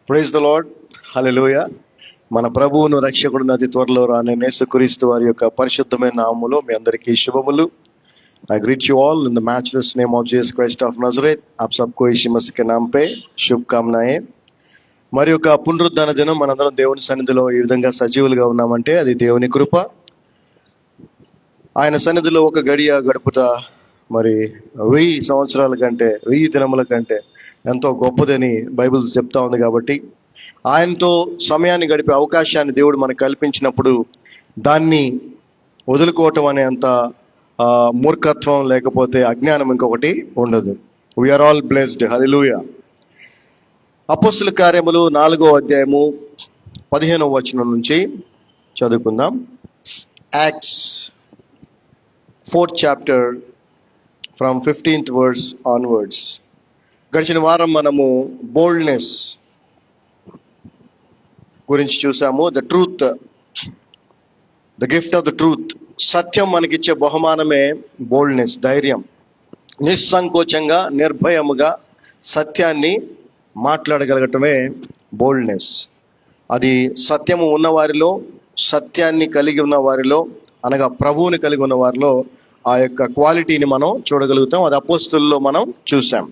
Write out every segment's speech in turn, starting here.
Praise the lord, హల్లెలూయా. మన ప్రభువును రక్షకుడు అతి త్వరలో రాని యేసుక్రీస్తు వారి యొక్క పరిశుద్ధమైన నామములో మీ అందరికీ శుభములు. I greet you all in the matchless name of Jesus Christ of Nazareth. आप सबको यीशु मसीह के नाम पे శుభకామనాయే. మరి యొక్క పునరుద్ధాన దినం మనందరం దేవుని సన్నిధిలో ఈ విధంగా సజీవులుగా ఉన్నామంటే అది దేవుని కృప. ఆయన సన్నిధిలో ఒక గడియ గడుపుట మరి 1000 సంవత్సరాల కంటే 1000 దినముల కంటే ఎంతో గొప్పదని బైబిల్ చెప్తా ఉంది. కాబట్టి ఆయనతో సమయాన్ని గడిపే అవకాశాన్ని దేవుడు మనకు కల్పించినప్పుడు దాన్ని వదులుకోవటం అనే అంత మూర్ఖత్వం లేకపోతే అజ్ఞానం ఇంకొకటి ఉండదు. We're all blessed. హల్లెలూయా. అపోస్తుల కార్యములు 4వ అధ్యాయము 15వ వచనం నుంచి చదువుకుందాం. Acts 4th chapter from 15th verse onwards. గడిచిన వారం మనము బోల్డ్నెస్ గురించి చూసాము. The truth, the gift of the truth. సత్యం మనకిచ్చే బహుమానమే బోల్డ్నెస్, ధైర్యం. నిస్సంకోచంగా నిర్భయముగా సత్యాన్ని మాట్లాడగలగటమే బోల్డ్నెస్. అది సత్యము ఉన్నవారిలో, సత్యాన్ని కలిగి ఉన్న వారిలో, అనగా ప్రభువుని కలిగి ఉన్న వారిలో ఆ యొక్క క్వాలిటీని మనం చూడగలుగుతాం. అది అపోస్తుల్లో మనం చూసాం.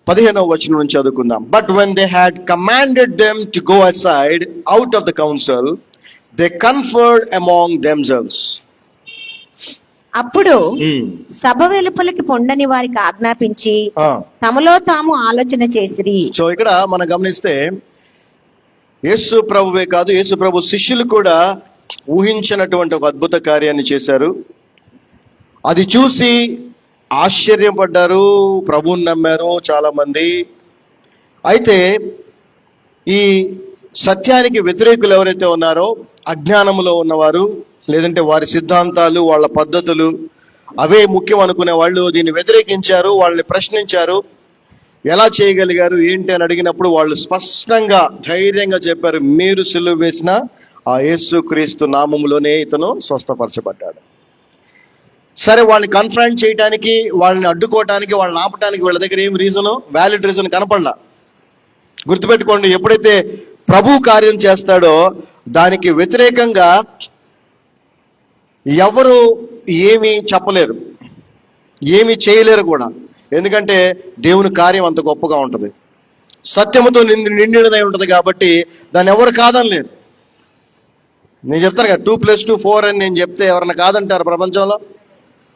15వ వచనం నుంచి చదువుకుందాం. But when they had commanded them to go aside out of the council, they conferred among themselves. అప్పుడు సభ వెలుపలికి పొండని వారికి ఆజ్ఞాపించి తమలో తాము ఆలోచన చేసిరి. సో ఇక్కడ మనం గమనిస్తే యేసు ప్రభువే కాదు, యేసు ప్రభు శిష్యులు కూడా ఊహించినటువంటి ఒక అద్భుత కార్యాన్ని చేశారు. అది చూసి ఆశ్చర్యపడ్డారు, ప్రభువుని నమ్మారు చాలా మంది. అయితే ఈ సత్యానికి వ్యతిరేకులు ఎవరైతే ఉన్నారో, అజ్ఞానంలో ఉన్నవారు, లేదంటే వారి సిద్ధాంతాలు, వాళ్ళ పద్ధతులు అవే ముఖ్యం అనుకునే వాళ్ళు దీన్ని వ్యతిరేకించారు, వాళ్ళని ప్రశ్నించారు. ఎలా చేయగలిగారు ఏంటి అని అడిగినప్పుడు వాళ్ళు స్పష్టంగా ధైర్యంగా చెప్పారు, మీరు సిలువ వేసిన ఆ యేసుక్రీస్తు నామములోనే ఇతను స్వస్థపరచబడ్డాడు. సరే, వాళ్ళని కన్ఫ్రంట్ చేయడానికి, వాళ్ళని అడ్డుకోవటానికి, వాళ్ళని ఆపటానికి వీళ్ళ దగ్గర ఏం రీజను, వ్యాలిడ్ రీజన్ కనపడలా. గుర్తుపెట్టుకోండి, ఎప్పుడైతే ప్రభు కార్యం చేస్తాడో దానికి వ్యతిరేకంగా ఎవరు ఏమీ చెప్పలేరు, ఏమీ చేయలేరు కూడా. ఎందుకంటే దేవుని కార్యం అంత గొప్పగా ఉంటుంది, సత్యముతో నిండినదై ఉంటుంది. కాబట్టి దాన్ని ఎవరు కాదనలేరు. నేను చెప్తాను కదా, 2+2 4 అని నేను చెప్తే ఎవరన్నా కాదంటారు? ప్రపంచంలో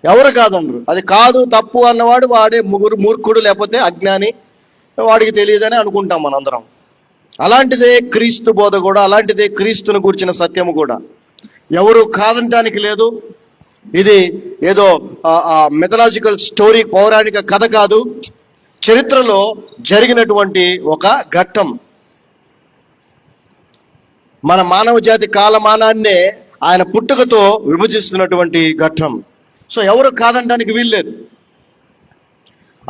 ఎవరు కాదనరు. అది కాదు, తప్పు అన్నవాడు వాడే మూర్ఖుడు, లేకపోతే అజ్ఞాని, వాడికి తెలియదని అనుకుంటాం మనందరం. అలాంటిదే క్రీస్తు బోధ కూడా, అలాంటిదే క్రీస్తును గూర్చిన సత్యము కూడా. ఎవరు కాదంటానికి లేదు. ఇది ఏదో మెథలాజికల్ స్టోరీ, పౌరాణిక కథ కాదు, చరిత్రలో జరిగినటువంటి ఒక ఘట్టం. మన మానవ జాతి కాలమానాన్నే ఆయన పుట్టుకతో విభజిస్తున్నటువంటి ఘట్టం. సో ఎవరు కాదనడానికి వీల్లేదు.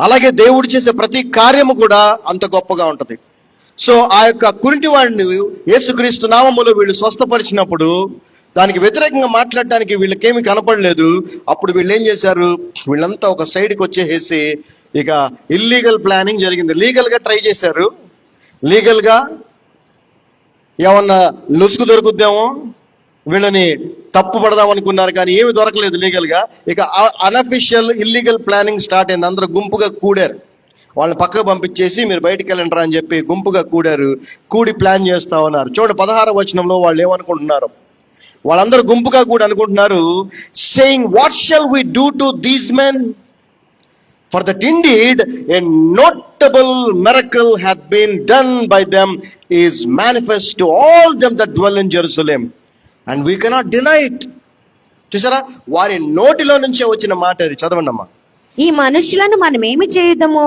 అలాగే దేవుడు చేసే ప్రతి కార్యము కూడా అంత గొప్పగా ఉంటుంది. సో ఆ యొక్క కుంటి వాడిని యేసుక్రీస్తు నామములో వీళ్ళు స్వస్థపరిచినప్పుడు దానికి వ్యతిరేకంగా మాట్లాడటానికి వీళ్ళకేమీ కనపడలేదు. అప్పుడు వీళ్ళు ఏం చేశారు, వీళ్ళంతా ఒక సైడ్కి వచ్చేసి ఇక ఇల్లీగల్ ప్లానింగ్ జరిగింది. లీగల్గా ట్రై చేశారు, లీగల్గా ఏమన్నా లొసుగు దొరుకుద్దామో, వీళ్ళని తప్పు పడదాం అనుకున్నారు, కానీ ఏమి దొరకలేదు లీగల్గా. ఇక అన్అఫిషియల్ ఇల్లీగల్ ప్లానింగ్ స్టార్ట్ అయింది. అందరూ గుంపుగా కూడారు, వాళ్ళని పక్కకు పంపించేసి మీరు బయటికి వెళ్ళంటారా అని చెప్పి గుంపుగా కూడారు, కూడి ప్లాన్ చేస్తా ఉన్నారు. చూడండి 16వ వచనంలో వాళ్ళు ఏమనుకుంటున్నారు, వాళ్ళందరూ గుంపుగా కూడా అనుకుంటున్నారు, saying what shall we do to these men, for that indeed a notable miracle hath been done by them is manifest to all them that dwell in Jerusalem and we cannot deny it. చూసారా, వారి నోటిలో నుంచే వచ్చిన మాట అది. చదవండి అమ్మా. ఈ మనుషులను మనం ఏమి చేయుదము.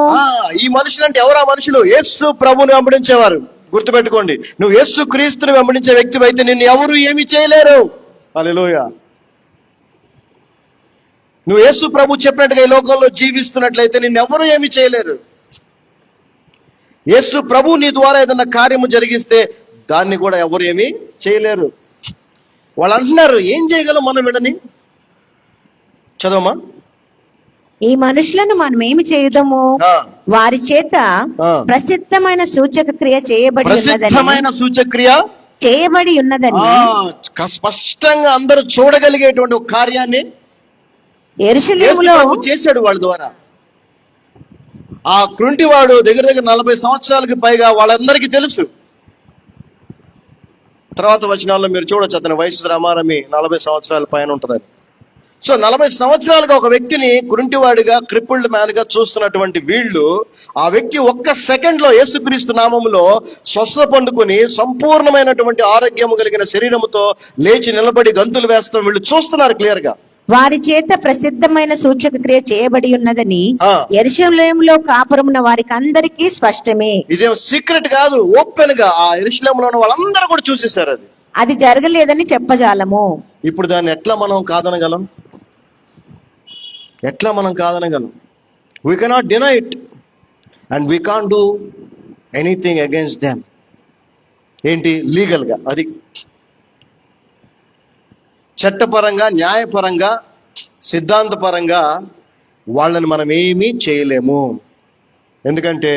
ఈ మనుషులు అంటే ఎవరు? ఆ మనుషులు యేసు ప్రభుని వెంబడించేవారు. గుర్తుపెట్టుకోండి, నువ్వు యేసు క్రీస్తుని వెంబడించే వ్యక్తి అయితే నిన్ను ఎవరు ఏమి చేయలేరు. హల్లెలూయా. నువ్వు యేసు ప్రభు చెప్పినట్టుగా ఈ లోకంలో జీవిస్తున్నట్లయితే నిన్ను ఎవరు ఏమి చేయలేరు. యేసు ప్రభు నీ ద్వారా ఏదన్నా కార్యము జరిగిస్తే దాన్ని కూడా ఎవరు ఏమి చేయలేరు. వాళ్ళు అంటున్నారు, ఏం చేయగలం మనం వీడని. చదవమా. ఈ మనుషులను మనం ఏమి చేయుదము, ఆ, వారి చేత ఆ. ప్రసిద్ధమైన సూచక క్రియ ప్రసిద్ధమైన సూచక్రియ చేయబడి ఉన్నదని స్పష్టంగా అందరూ చూడగలిగేటువంటి ఒక కార్యాన్ని యేసు యెరూషలేములో ప్రభు చేశాడు వాళ్ళ ద్వారా. ఆ కృంటివాడు దగ్గర దగ్గర 40 సంవత్సరాలకి పైగా వాళ్ళందరికీ తెలుసు. తర్వాత వచనాల్లో మీరు చూడొచ్చు, అతని వయసు రమారమి 40 సంవత్సరాల పైన ఉంటుందని. సో 40 సంవత్సరాలుగా ఒక వ్యక్తిని కృంటివాడిగా, క్రిపుల్డ్ మ్యాన్ గా చూస్తున్నటువంటి వీళ్ళు, ఆ వ్యక్తి ఒక్క సెకండ్ లో యేసుక్రీస్తు నామములో స్వస్థ పొందుకొని సంపూర్ణమైనటువంటి ఆరోగ్యము కలిగిన శరీరముతో లేచి నిలబడి గంతులు వేస్తాం వీళ్ళు చూస్తున్నారు క్లియర్ గా. వారి చేత ప్రసిద్ధమైన సూచక క్రియ చేయబడి ఉన్నదని ఆ. యెరూషలేములో కాపురమున్న వారికి అందరికీ స్పష్టమే. ఇదేం సీక్రెట్ కాదు, ఓపెన్ గా ఆ యెరూషలేములో ఉన్న వాళ్ళందరూ కూడా చూసేశారు అది. అది జరగలేదని చెప్పజాలము. ఇప్పుడు దాన్ని ఎట్లా మనం కాదనగలం? ఎట్లా మనం కాదనగలం? We cannot deny it and we can't do anything against them. ఏంటి? లీగల్ గా, అది చట్టపరంగా, న్యాయపరంగా, సిద్ధాంతపరంగా వాళ్ళని మనం ఏమీ చేయలేము. ఎందుకంటే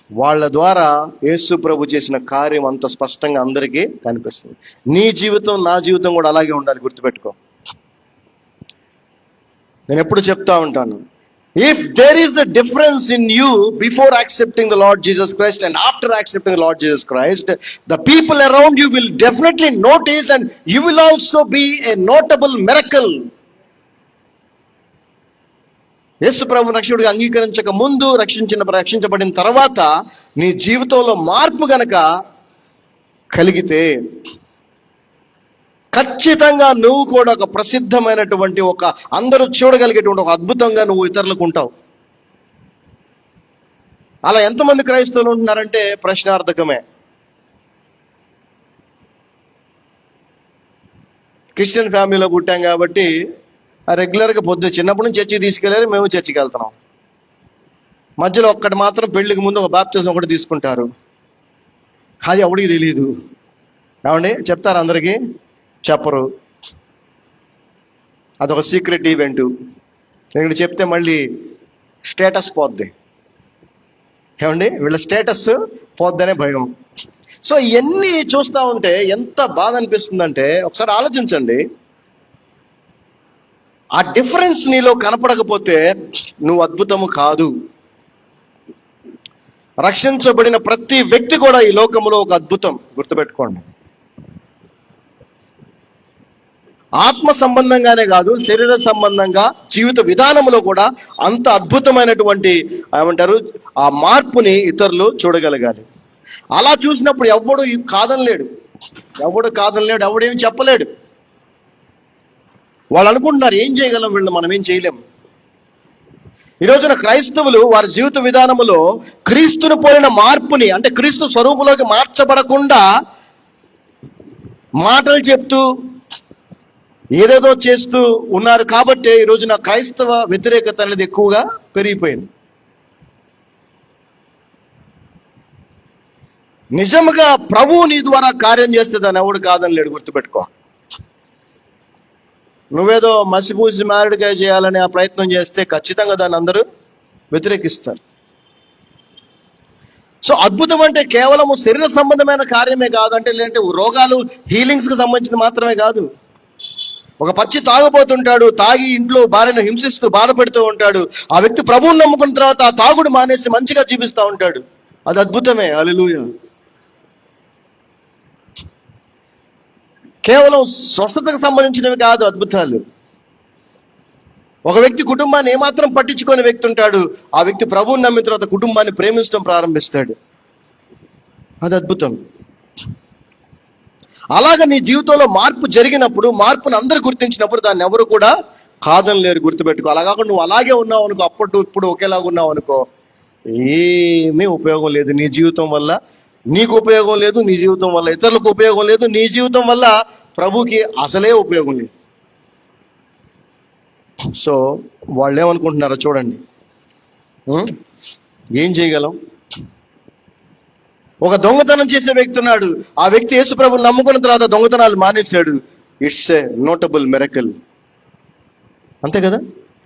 వాళ్ళ ద్వారా యేసు ప్రభు చేసిన కార్యం అంత స్పష్టంగా అందరికీ కనిపిస్తుంది. నీ జీవితం, నా జీవితం కూడా అలాగే ఉండాలి, గుర్తుపెట్టుకో. నేను ఎప్పుడు చెప్తా ఉంటాను, if there is a difference in you before accepting the Lord Jesus Christ and after accepting the Lord Jesus Christ, the people around you will definitely notice and you will also be a notable miracle. Yesu ప్రభు రక్షకుడిగా అంగీకరించక ముందు, రక్షించబడిన తర్వాత నీ జీవితంలో మార్పు గనక కలిగితే ఖచ్చితంగా నువ్వు కూడా ఒక ప్రసిద్ధమైనటువంటి, ఒక అందరూ చూడగలిగేటువంటి ఒక అద్భుతంగా నువ్వు ఇతరులకు ఉంటావు. అలా ఎంతమంది క్రైస్తవులు ఉంటున్నారంటే ప్రశ్నార్థకమే. క్రిస్టియన్ ఫ్యామిలీలో పుట్టాం కాబట్టి రెగ్యులర్గా చిన్నప్పటి నుంచి చర్చికి తీసుకెళ్ళారు, మేము చర్చికి వెళ్తున్నాం. మధ్యలో ఒక్కటి మాత్రం పెళ్లికి ముందు ఒక బాప్తిజం ఒకటి తీసుకుంటారు, అది ఎవడికి తెలియదు. ఏమండి చెప్తారు? అందరికీ చెప్పరు. అదొక సీక్రెట్ ఈవెంట్. నేను చెప్తే మళ్ళీ స్టేటస్ పోద్ది. ఏమండి? వీళ్ళ స్టేటస్ పోద్దనే భయం. సో ఇవన్నీ చూస్తూ ఉంటే ఎంత బాధ అనిపిస్తుందంటే, ఒకసారి ఆలోచించండి. ఆ డిఫరెన్స్ నీలో కనపడకపోతే నువ్వు అద్భుతము కాదు. రక్షించబడిన ప్రతి వ్యక్తి కూడా ఈ లోకంలో ఒక అద్భుతం, గుర్తుపెట్టుకోండి. ఆత్మ సంబంధంగానే కాదు, శరీర సంబంధంగా, జీవిత విధానంలో కూడా అంత అద్భుతమైనటువంటి ఏమంటారు ఆ మార్పుని ఇతరులు చూడగలగాలి. అలా చూసినప్పుడు ఎవడు కాదనలేడు, ఎవడేమి చెప్పలేడు. వాళ్ళు అనుకుంటున్నారు ఏం చేయగలం వీళ్ళు, మనం ఏం చేయలేం. ఈ రోజున క్రైస్తవులు వారి జీవిత విధానములో క్రీస్తును పోలిన మార్పుని, అంటే క్రీస్తు స్వరూపులోకి మార్చబడకుండా మాటలు చెప్తూ ఏదేదో చేస్తూ ఉన్నారు. కాబట్టి ఈ రోజున క్రైస్తవ వ్యతిరేకత అనేది ఎక్కువగా పెరిగిపోయింది. నిజంగా ప్రభువు నీ ద్వారా కార్యం చేస్తే దాన్ని ఎవడు కాదని లేడు, గుర్తుపెట్టుకో. నువ్వేదో మసిపూసి మారేడుకాయ చేయాలని ఆ ప్రయత్నం చేస్తే ఖచ్చితంగా దాన్ని అందరూ వ్యతిరేకిస్తారు. సో అద్భుతం అంటే కేవలము శరీర సంబంధమైన కార్యమే కాదు, అంటే లేదంటే రోగాలు, హీలింగ్స్కి సంబంధించిన మాత్రమే కాదు. ఒక పచ్చి తాగుబోతుంటాడు, తాగి ఇంట్లో భార్యను హింసిస్తూ బాధపెడుతూ ఉంటాడు. ఆ వ్యక్తి ప్రభువుని నమ్ముకున్న తర్వాత ఆ తాగుడు మానేసి మంచిగా జీవిస్తూ ఉంటాడు. అది అద్భుతమే. హల్లెలూయా. కేవలం స్వస్థతకు సంబంధించినవి కాదు అద్భుతాలు. ఒక వ్యక్తి కుటుంబాన్ని ఏమాత్రం పట్టించుకునే వ్యక్తి ఉంటాడు, ఆ వ్యక్తి ప్రభువుని నమ్మిన తర్వాత కుటుంబాన్ని ప్రేమించడం ప్రారంభిస్తాడు. అది అద్భుతం. అలాగ నీ జీవితంలో మార్పు జరిగినప్పుడు, మార్పును అందరూ గుర్తించినప్పుడు దాన్ని ఎవరు కూడా కాదనలేరు, గుర్తుపెట్టుకో. అలా కాకుండా నువ్వు అలాగే ఉన్నావు అనుకో, అప్పుడు ఇప్పుడు ఒకేలాగా ఉన్నావు అనుకో, ఏమీ ఉపయోగం లేదు. నీ జీవితం వల్ల నీకు ఉపయోగం లేదు, నీ జీవితం వల్ల ఇతరులకు ఉపయోగం లేదు, నీ జీవితం వల్ల ప్రభుకి అసలే ఉపయోగం లేదు. సో వాళ్ళు ఏమనుకుంటున్నారో చూడండి. ఏం చేయగలం? ఒక దొంగతనం చేసే వ్యక్తి ఉన్నాడు, ఆ వ్యక్తి యేసు ప్రభువుని నమ్ముకున్న తర్వాత దొంగతనాలు మానేశాడు. It's a notable miracle. అంతే కదా?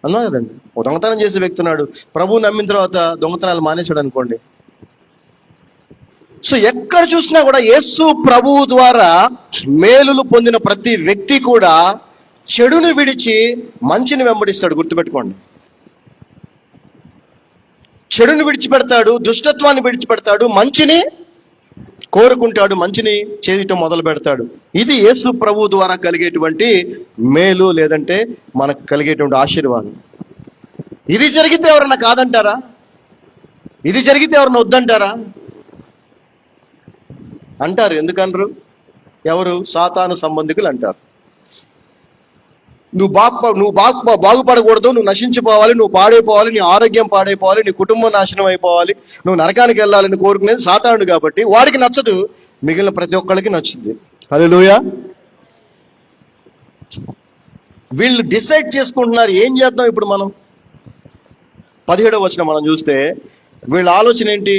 అన్నా కదండి. ఒక దొంగతనం చేసే వ్యక్తి ఉన్నాడు, ప్రభువు నమ్మిన తర్వాత దొంగతనాలు మానేశాడు అనుకోండి. సో ఎక్కడ చూసినా కూడా యేసు ప్రభువు ద్వారా మేలులు పొందిన ప్రతి వ్యక్తి కూడా చెడుని విడిచి మంచిని వెంబడిస్తాడు. గుర్తుపెట్టుకోండి, చెడుని విడిచిపెడతాడు, దుష్టత్వాన్ని విడిచిపెడతాడు, మంచిని కోరుకుంటాడు, మంచిని చేయటం మొదలు పెడతాడు. ఇది యేసు ప్రభు ద్వారా కలిగేటువంటి మేలు, లేదంటే మనకు కలిగేటువంటి ఆశీర్వాదం. ఇది జరిగితే ఎవరన్నా కాదంటారా? ఇది జరిగితే ఎవరన్నా వద్దంటారా? అంటారు. ఎందుకనరు? ఎవరు? సాతాను సంబంధికులు అంటారు. నువ్వు బాగుపడకూడదు, నువ్వు నశించిపోవాలి, నువ్వు పాడైపోవాలి, నీ ఆరోగ్యం పాడైపోవాలి, నీ కుటుంబం నాశనం అయిపోవాలి, నువ్వు నరకానికి వెళ్ళాలని కోరుకునేది సాతానుడు. కాబట్టి వాడికి నచ్చదు, మిగిలిన ప్రతి ఒక్కళ్ళకి నచ్చుద్ది. హల్లెలూయా. వీళ్ళు డిసైడ్ చేసుకుంటున్నారు ఏం చేద్దాం ఇప్పుడు మనం. 17వ వచనం మనం చూస్తే వీళ్ళ ఆలోచన ఏంటి?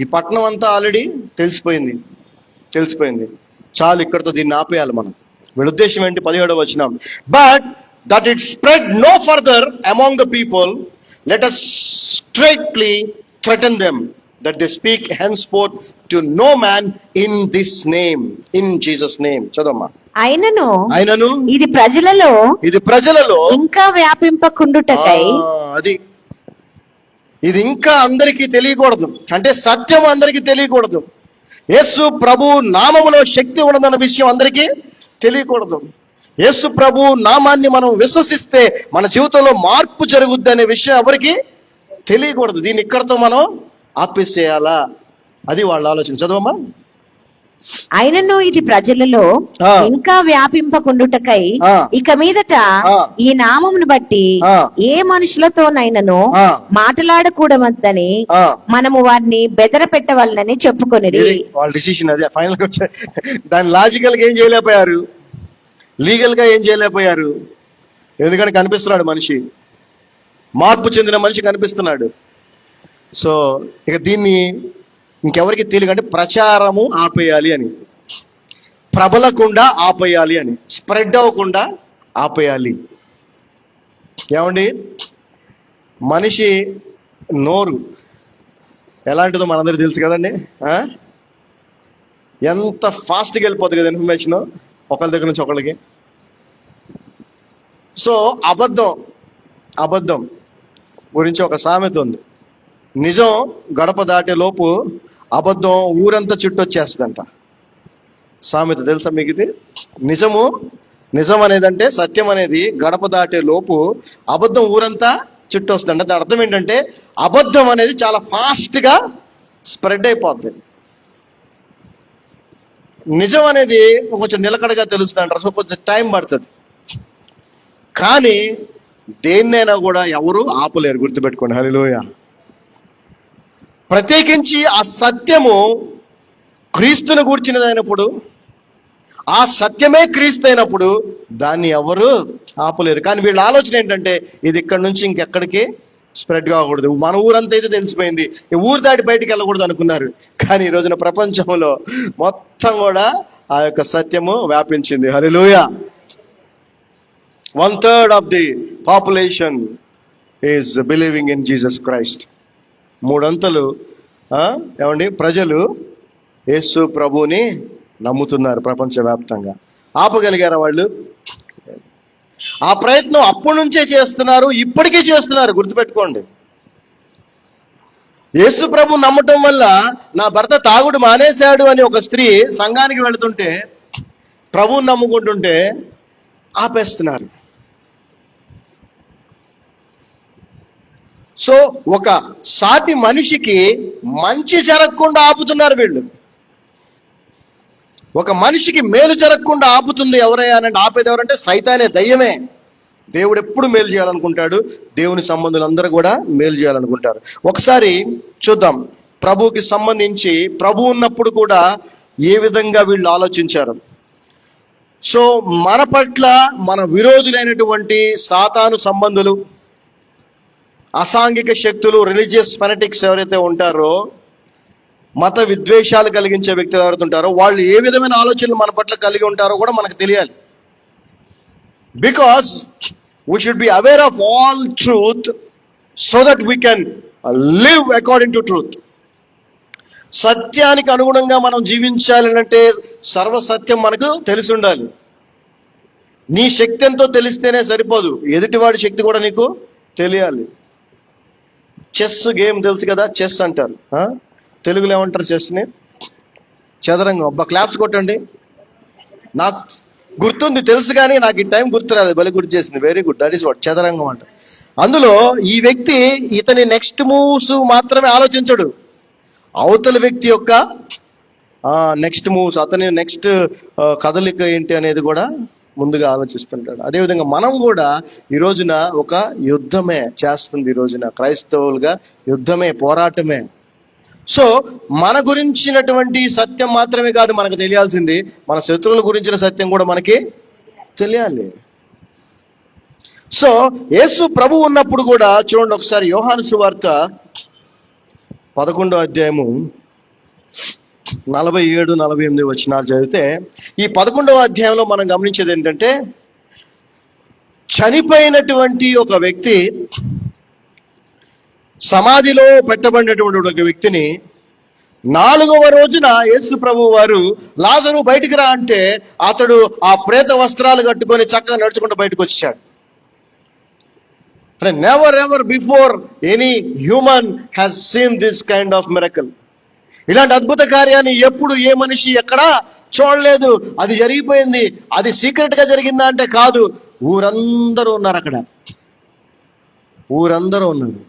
ఈ పట్టణం అంతా ఆల్రెడీ తెలిసిపోయింది, చాలు, ఇక్కడితో దీన్ని ఆపేయాలి మనం. వీళ్ళ ఉద్దేశం ఏంటి? 17వ వచనం, but that it spread no further among the people, let us straightly threaten them that they speak henceforth to no man in this name, in Jesus name. చదవమ్మా. అయినను ఇది ప్రజలలో ఇంకా వ్యాపింపకుండుటకై, ఇది ఇంకా అందరికీ తెలియకూడదు, అంటే సత్యం అందరికీ తెలియకూడదు, యేసు ప్రభు నామములో శక్తి ఉన్నదన్న విషయం అందరికీ తెలియకూడదు. యేసు ప్రభు నామాన్ని మనం విశ్వసిస్తే మన జీవితంలో మార్పు జరుగుద్ది అనే విషయం ఎవరికి తెలియకూడదు. దీన్ని ఇక్కడతో మనం ఆపేసేయాలా? అది వాళ్ళ ఆలోచన. చదవమ్మా. అయినను ఇది ప్రజలలో ఇంకా వ్యాపింపకుండుటకై ఇక మీదట ఈ నామమును బట్టి ఏ మనుషులతోనైనను మాట్లాడకూడవద్దని మనము వారిని బెదర పెట్టవలనని చెప్పుకొనిది. వాళ్ళ డిసిషన్ అది. ఫైనల్ గా వచ్చే దాని లాజికల్ గా ఏం చేయలేకపోయారు, లీగల్ గా ఏం చేయలేకపోయారు. ఎందుకంటే కనిపిస్తున్నాడు మనిషి, మార్పు చెందిన మనిషి కనిపిస్తున్నాడు. సో ఇక దీన్ని ఇంకెవరికి తెలియకంటే ప్రచారము ఆపేయాలి అని, ప్రబలకుండా ఆపేయాలి అని, స్ప్రెడ్ అవ్వకుండా ఆపేయాలి. ఏమండి, మనిషి నోరు ఎలాంటిదో మనందరికీ తెలుసు కదండి. ఎంత ఫాస్ట్గా వెళ్ళిపోతుంది కదా ఇన్ఫర్మేషన్ ఒకళ్ళ దగ్గర నుంచి ఒకళ్ళకి. సో అబద్ధం గురించి ఒక సామెత ఉంది. నిజం గడప దాటే లోపు అబద్ధం ఊరంతా చుట్టొచ్చేస్తుందంట. సామెత తెలుసా మీకు ఇది? నిజం అనేది, అంటే సత్యం అనేది గడప దాటే లోపు అబద్ధం ఊరంతా చుట్టూ వస్తుందంట. దాని అర్థం ఏంటంటే అబద్ధం అనేది చాలా ఫాస్ట్గా స్ప్రెడ్ అయిపోద్ది. నిజం అనేది కొంచెం నిలకడగా తెలుస్తుంది అంటారు. సో కొంచెం టైం పడుతుంది. కానీ దేన్నైనా కూడా ఎవరు ఆపలేరు. గుర్తుపెట్టుకోండి. హల్లెలూయా. ప్రత్యేకించి ఆ సత్యము క్రీస్తును గూర్చినదైనప్పుడు, ఆ సత్యమే క్రీస్తు అయినప్పుడు దాన్ని ఎవరు ఆపలేరు. కానీ వీళ్ళ ఆలోచన ఏంటంటే ఇది ఇక్కడి నుంచి ఇంకెక్కడికి స్ప్రెడ్ కాకూడదు. మన ఊరంతా అయితే తెలిసిపోయింది, ఈ ఊరు దాటి బయటికి వెళ్ళకూడదు అనుకున్నారు. కానీ ఈ రోజున ప్రపంచంలో మొత్తం కూడా ఆ యొక్క సత్యము వ్యాపించింది. హల్లెలూయా. 1/3 of the population is believing in Jesus Christ. 3/4 ఏమండి ప్రజలు యేసు ప్రభువుని నమ్ముతున్నారు ప్రపంచవ్యాప్తంగా. ఆపగలిగారా వాళ్ళు? ఆ ప్రయత్నం అప్పటి నుంచే చేస్తున్నారు, ఇప్పటికీ చేస్తున్నారు. గుర్తుపెట్టుకోండి. యేసు ప్రభు నమ్మటం వల్ల నా భర్త తాగుడు మానేశాడు అని ఒక స్త్రీ సంఘానికి వెళుతుంటే, ప్రభువుని నమ్ముకుంటుంటే ఆపేస్తున్నారు. సో ఒక సాటి మనిషికి మంచి జరగకుండా ఆపుతున్నారు వీళ్ళు. ఒక మనిషికి మేలు జరగకుండా ఆపుతుంది ఎవరయ్యా అంటే, ఆపేది ఎవరంటే సైతానే, దయ్యమే. దేవుడు ఎప్పుడు మేలు చేయాలనుకుంటాడు. దేవుని సంబంధులు అందరూ కూడా మేలు చేయాలనుకుంటారు. ఒకసారి చూద్దాం ప్రభువుకి సంబంధించి, ప్రభు ఉన్నప్పుడు కూడా ఏ విధంగా వీళ్ళు ఆలోచించారు. సో మన పట్ల మన విరోధులైనటువంటి సాతాను సంబంధులు, అసాంఘిక శక్తులు, రిలీజియస్ ఫెనటిక్స్ ఎవరైతే ఉంటారో, మత విద్వేషాలు కలిగించే వ్యక్తులు ఎవరైతే ఉంటారో, వాళ్ళు ఏ విధమైన ఆలోచనలు మన పట్ల కలిగి ఉంటారో కూడా మనకు తెలియాలి. Because we should be aware of all truth so that we can live according to truth. సత్యానికి అనుగుణంగా మనం జీవించాలి అంటే సర్వసత్యం మనకు తెలిసి ఉండాలి. నీ శక్తి ఎంతో తెలిస్తేనే సరిపోదు, ఎదుటివాడి శక్తి కూడా నీకు తెలియాలి. చెస్ గేమ్ తెలుసు కదా, చెస్ అంటారు. తెలుగులో ఏమంటారు చెస్ని? చదరంగం. అబ్బా క్లాప్స్ కొట్టండి. నాకు గుర్తుంది, తెలుసు కానీ నాకు ఈ టైం గుర్తు రాలేదు. బలి గుర్తు చేసింది. Very good. That is what చదరంగం అంట. అందులో ఈ వ్యక్తి ఇతని నెక్స్ట్ మూవ్స్ మాత్రమే ఆలోచించడు, అవతల వ్యక్తి యొక్క నెక్స్ట్ మూవ్స్, అతని నెక్స్ట్ కదలిక ఏంటి అనేది కూడా ముందుగా ఆలోచిస్తుంటాడు. అదేవిధంగా మనం కూడా ఈ రోజున ఒక యుద్ధమే చేస్తుంది. ఈ రోజున క్రైస్తవులుగా యుద్ధమే, పోరాటమే. సో మన గురించినటువంటి సత్యం మాత్రమే కాదు మనకు తెలియాల్సింది, మన శత్రువుల గురించిన సత్యం కూడా మనకి తెలియాలి. సో యేసు ప్రభు ఉన్నప్పుడు కూడా చూడండి ఒకసారి యోహాను సువార్త 11వ అధ్యాయము 47-48 వచనాలు చదివితే, ఈ 11వ అధ్యాయంలో మనం గమనించేది ఏంటంటే, చనిపోయినటువంటి ఒక వ్యక్తి, సమాధిలో పెట్టబడినటువంటి ఒక వ్యక్తిని 4వ రోజున యేసు ప్రభు వారు లాజరు బయటికి రా అంటే అతడు ఆ ప్రేత వస్త్రాలు కట్టుకొని చక్కగా నడుచుకుంటూ బయటకు వచ్చాడు. Never ever before any human has seen this kind of miracle. ఇలాంటి అద్భుత కార్యాన్ని ఎప్పుడు ఏ మనిషి ఎక్కడా చూడలేదు. అది జరిగిపోయింది. అది సీక్రెట్ గా జరిగిందా అంటే కాదు, ఊరందరూ ఉన్నారు అక్కడ, ఊరందరూ ఉన్నారు.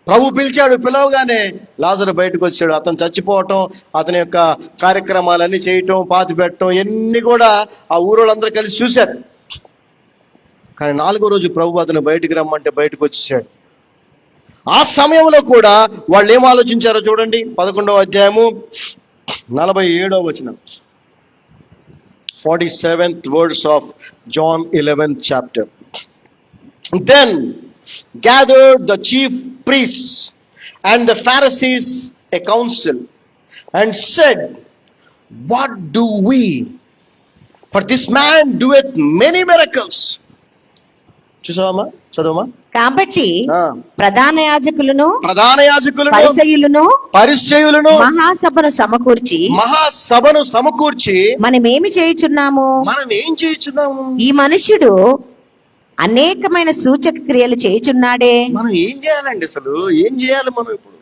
ప్రభు పిలిచాడు, పిలవగానే లాజరు బయటకు వచ్చాడు. అతను చచ్చిపోవటం, అతని యొక్క కార్యక్రమాలన్నీ చేయటం, పాతి పెట్టడం, ఇవన్నీ కూడా ఆ ఊరోళ్ళందరూ కలిసి చూశారు. కానీ 4వ రోజు ప్రభు అతను బయటికి రమ్మంటే బయటకు వచ్చేసాడు. ఆ సమయంలో కూడా వాళ్ళు ఏం ఆలోచించారో చూడండి. 11వ అధ్యాయము 47వ వచనం, 47th verse of John 11th chapter. Then gathered the chief priests and the Pharisees a council and said, what do we? For this man doeth many miracles. చూసావమ్మా, చదవమ్మా. కాబట్టి ప్రధాన యాజకులను పరిసయ్యులను మహాసభను సమకూర్చి మనం ఏం చేయుచున్నాము, ఈ మనుష్యుడు అనేకమైన సూచక క్రియలు చేయుచున్నాడే. మనం ఏం చేయాలండి? అసలు ఏం చేయాలి మనం ఇప్పుడు?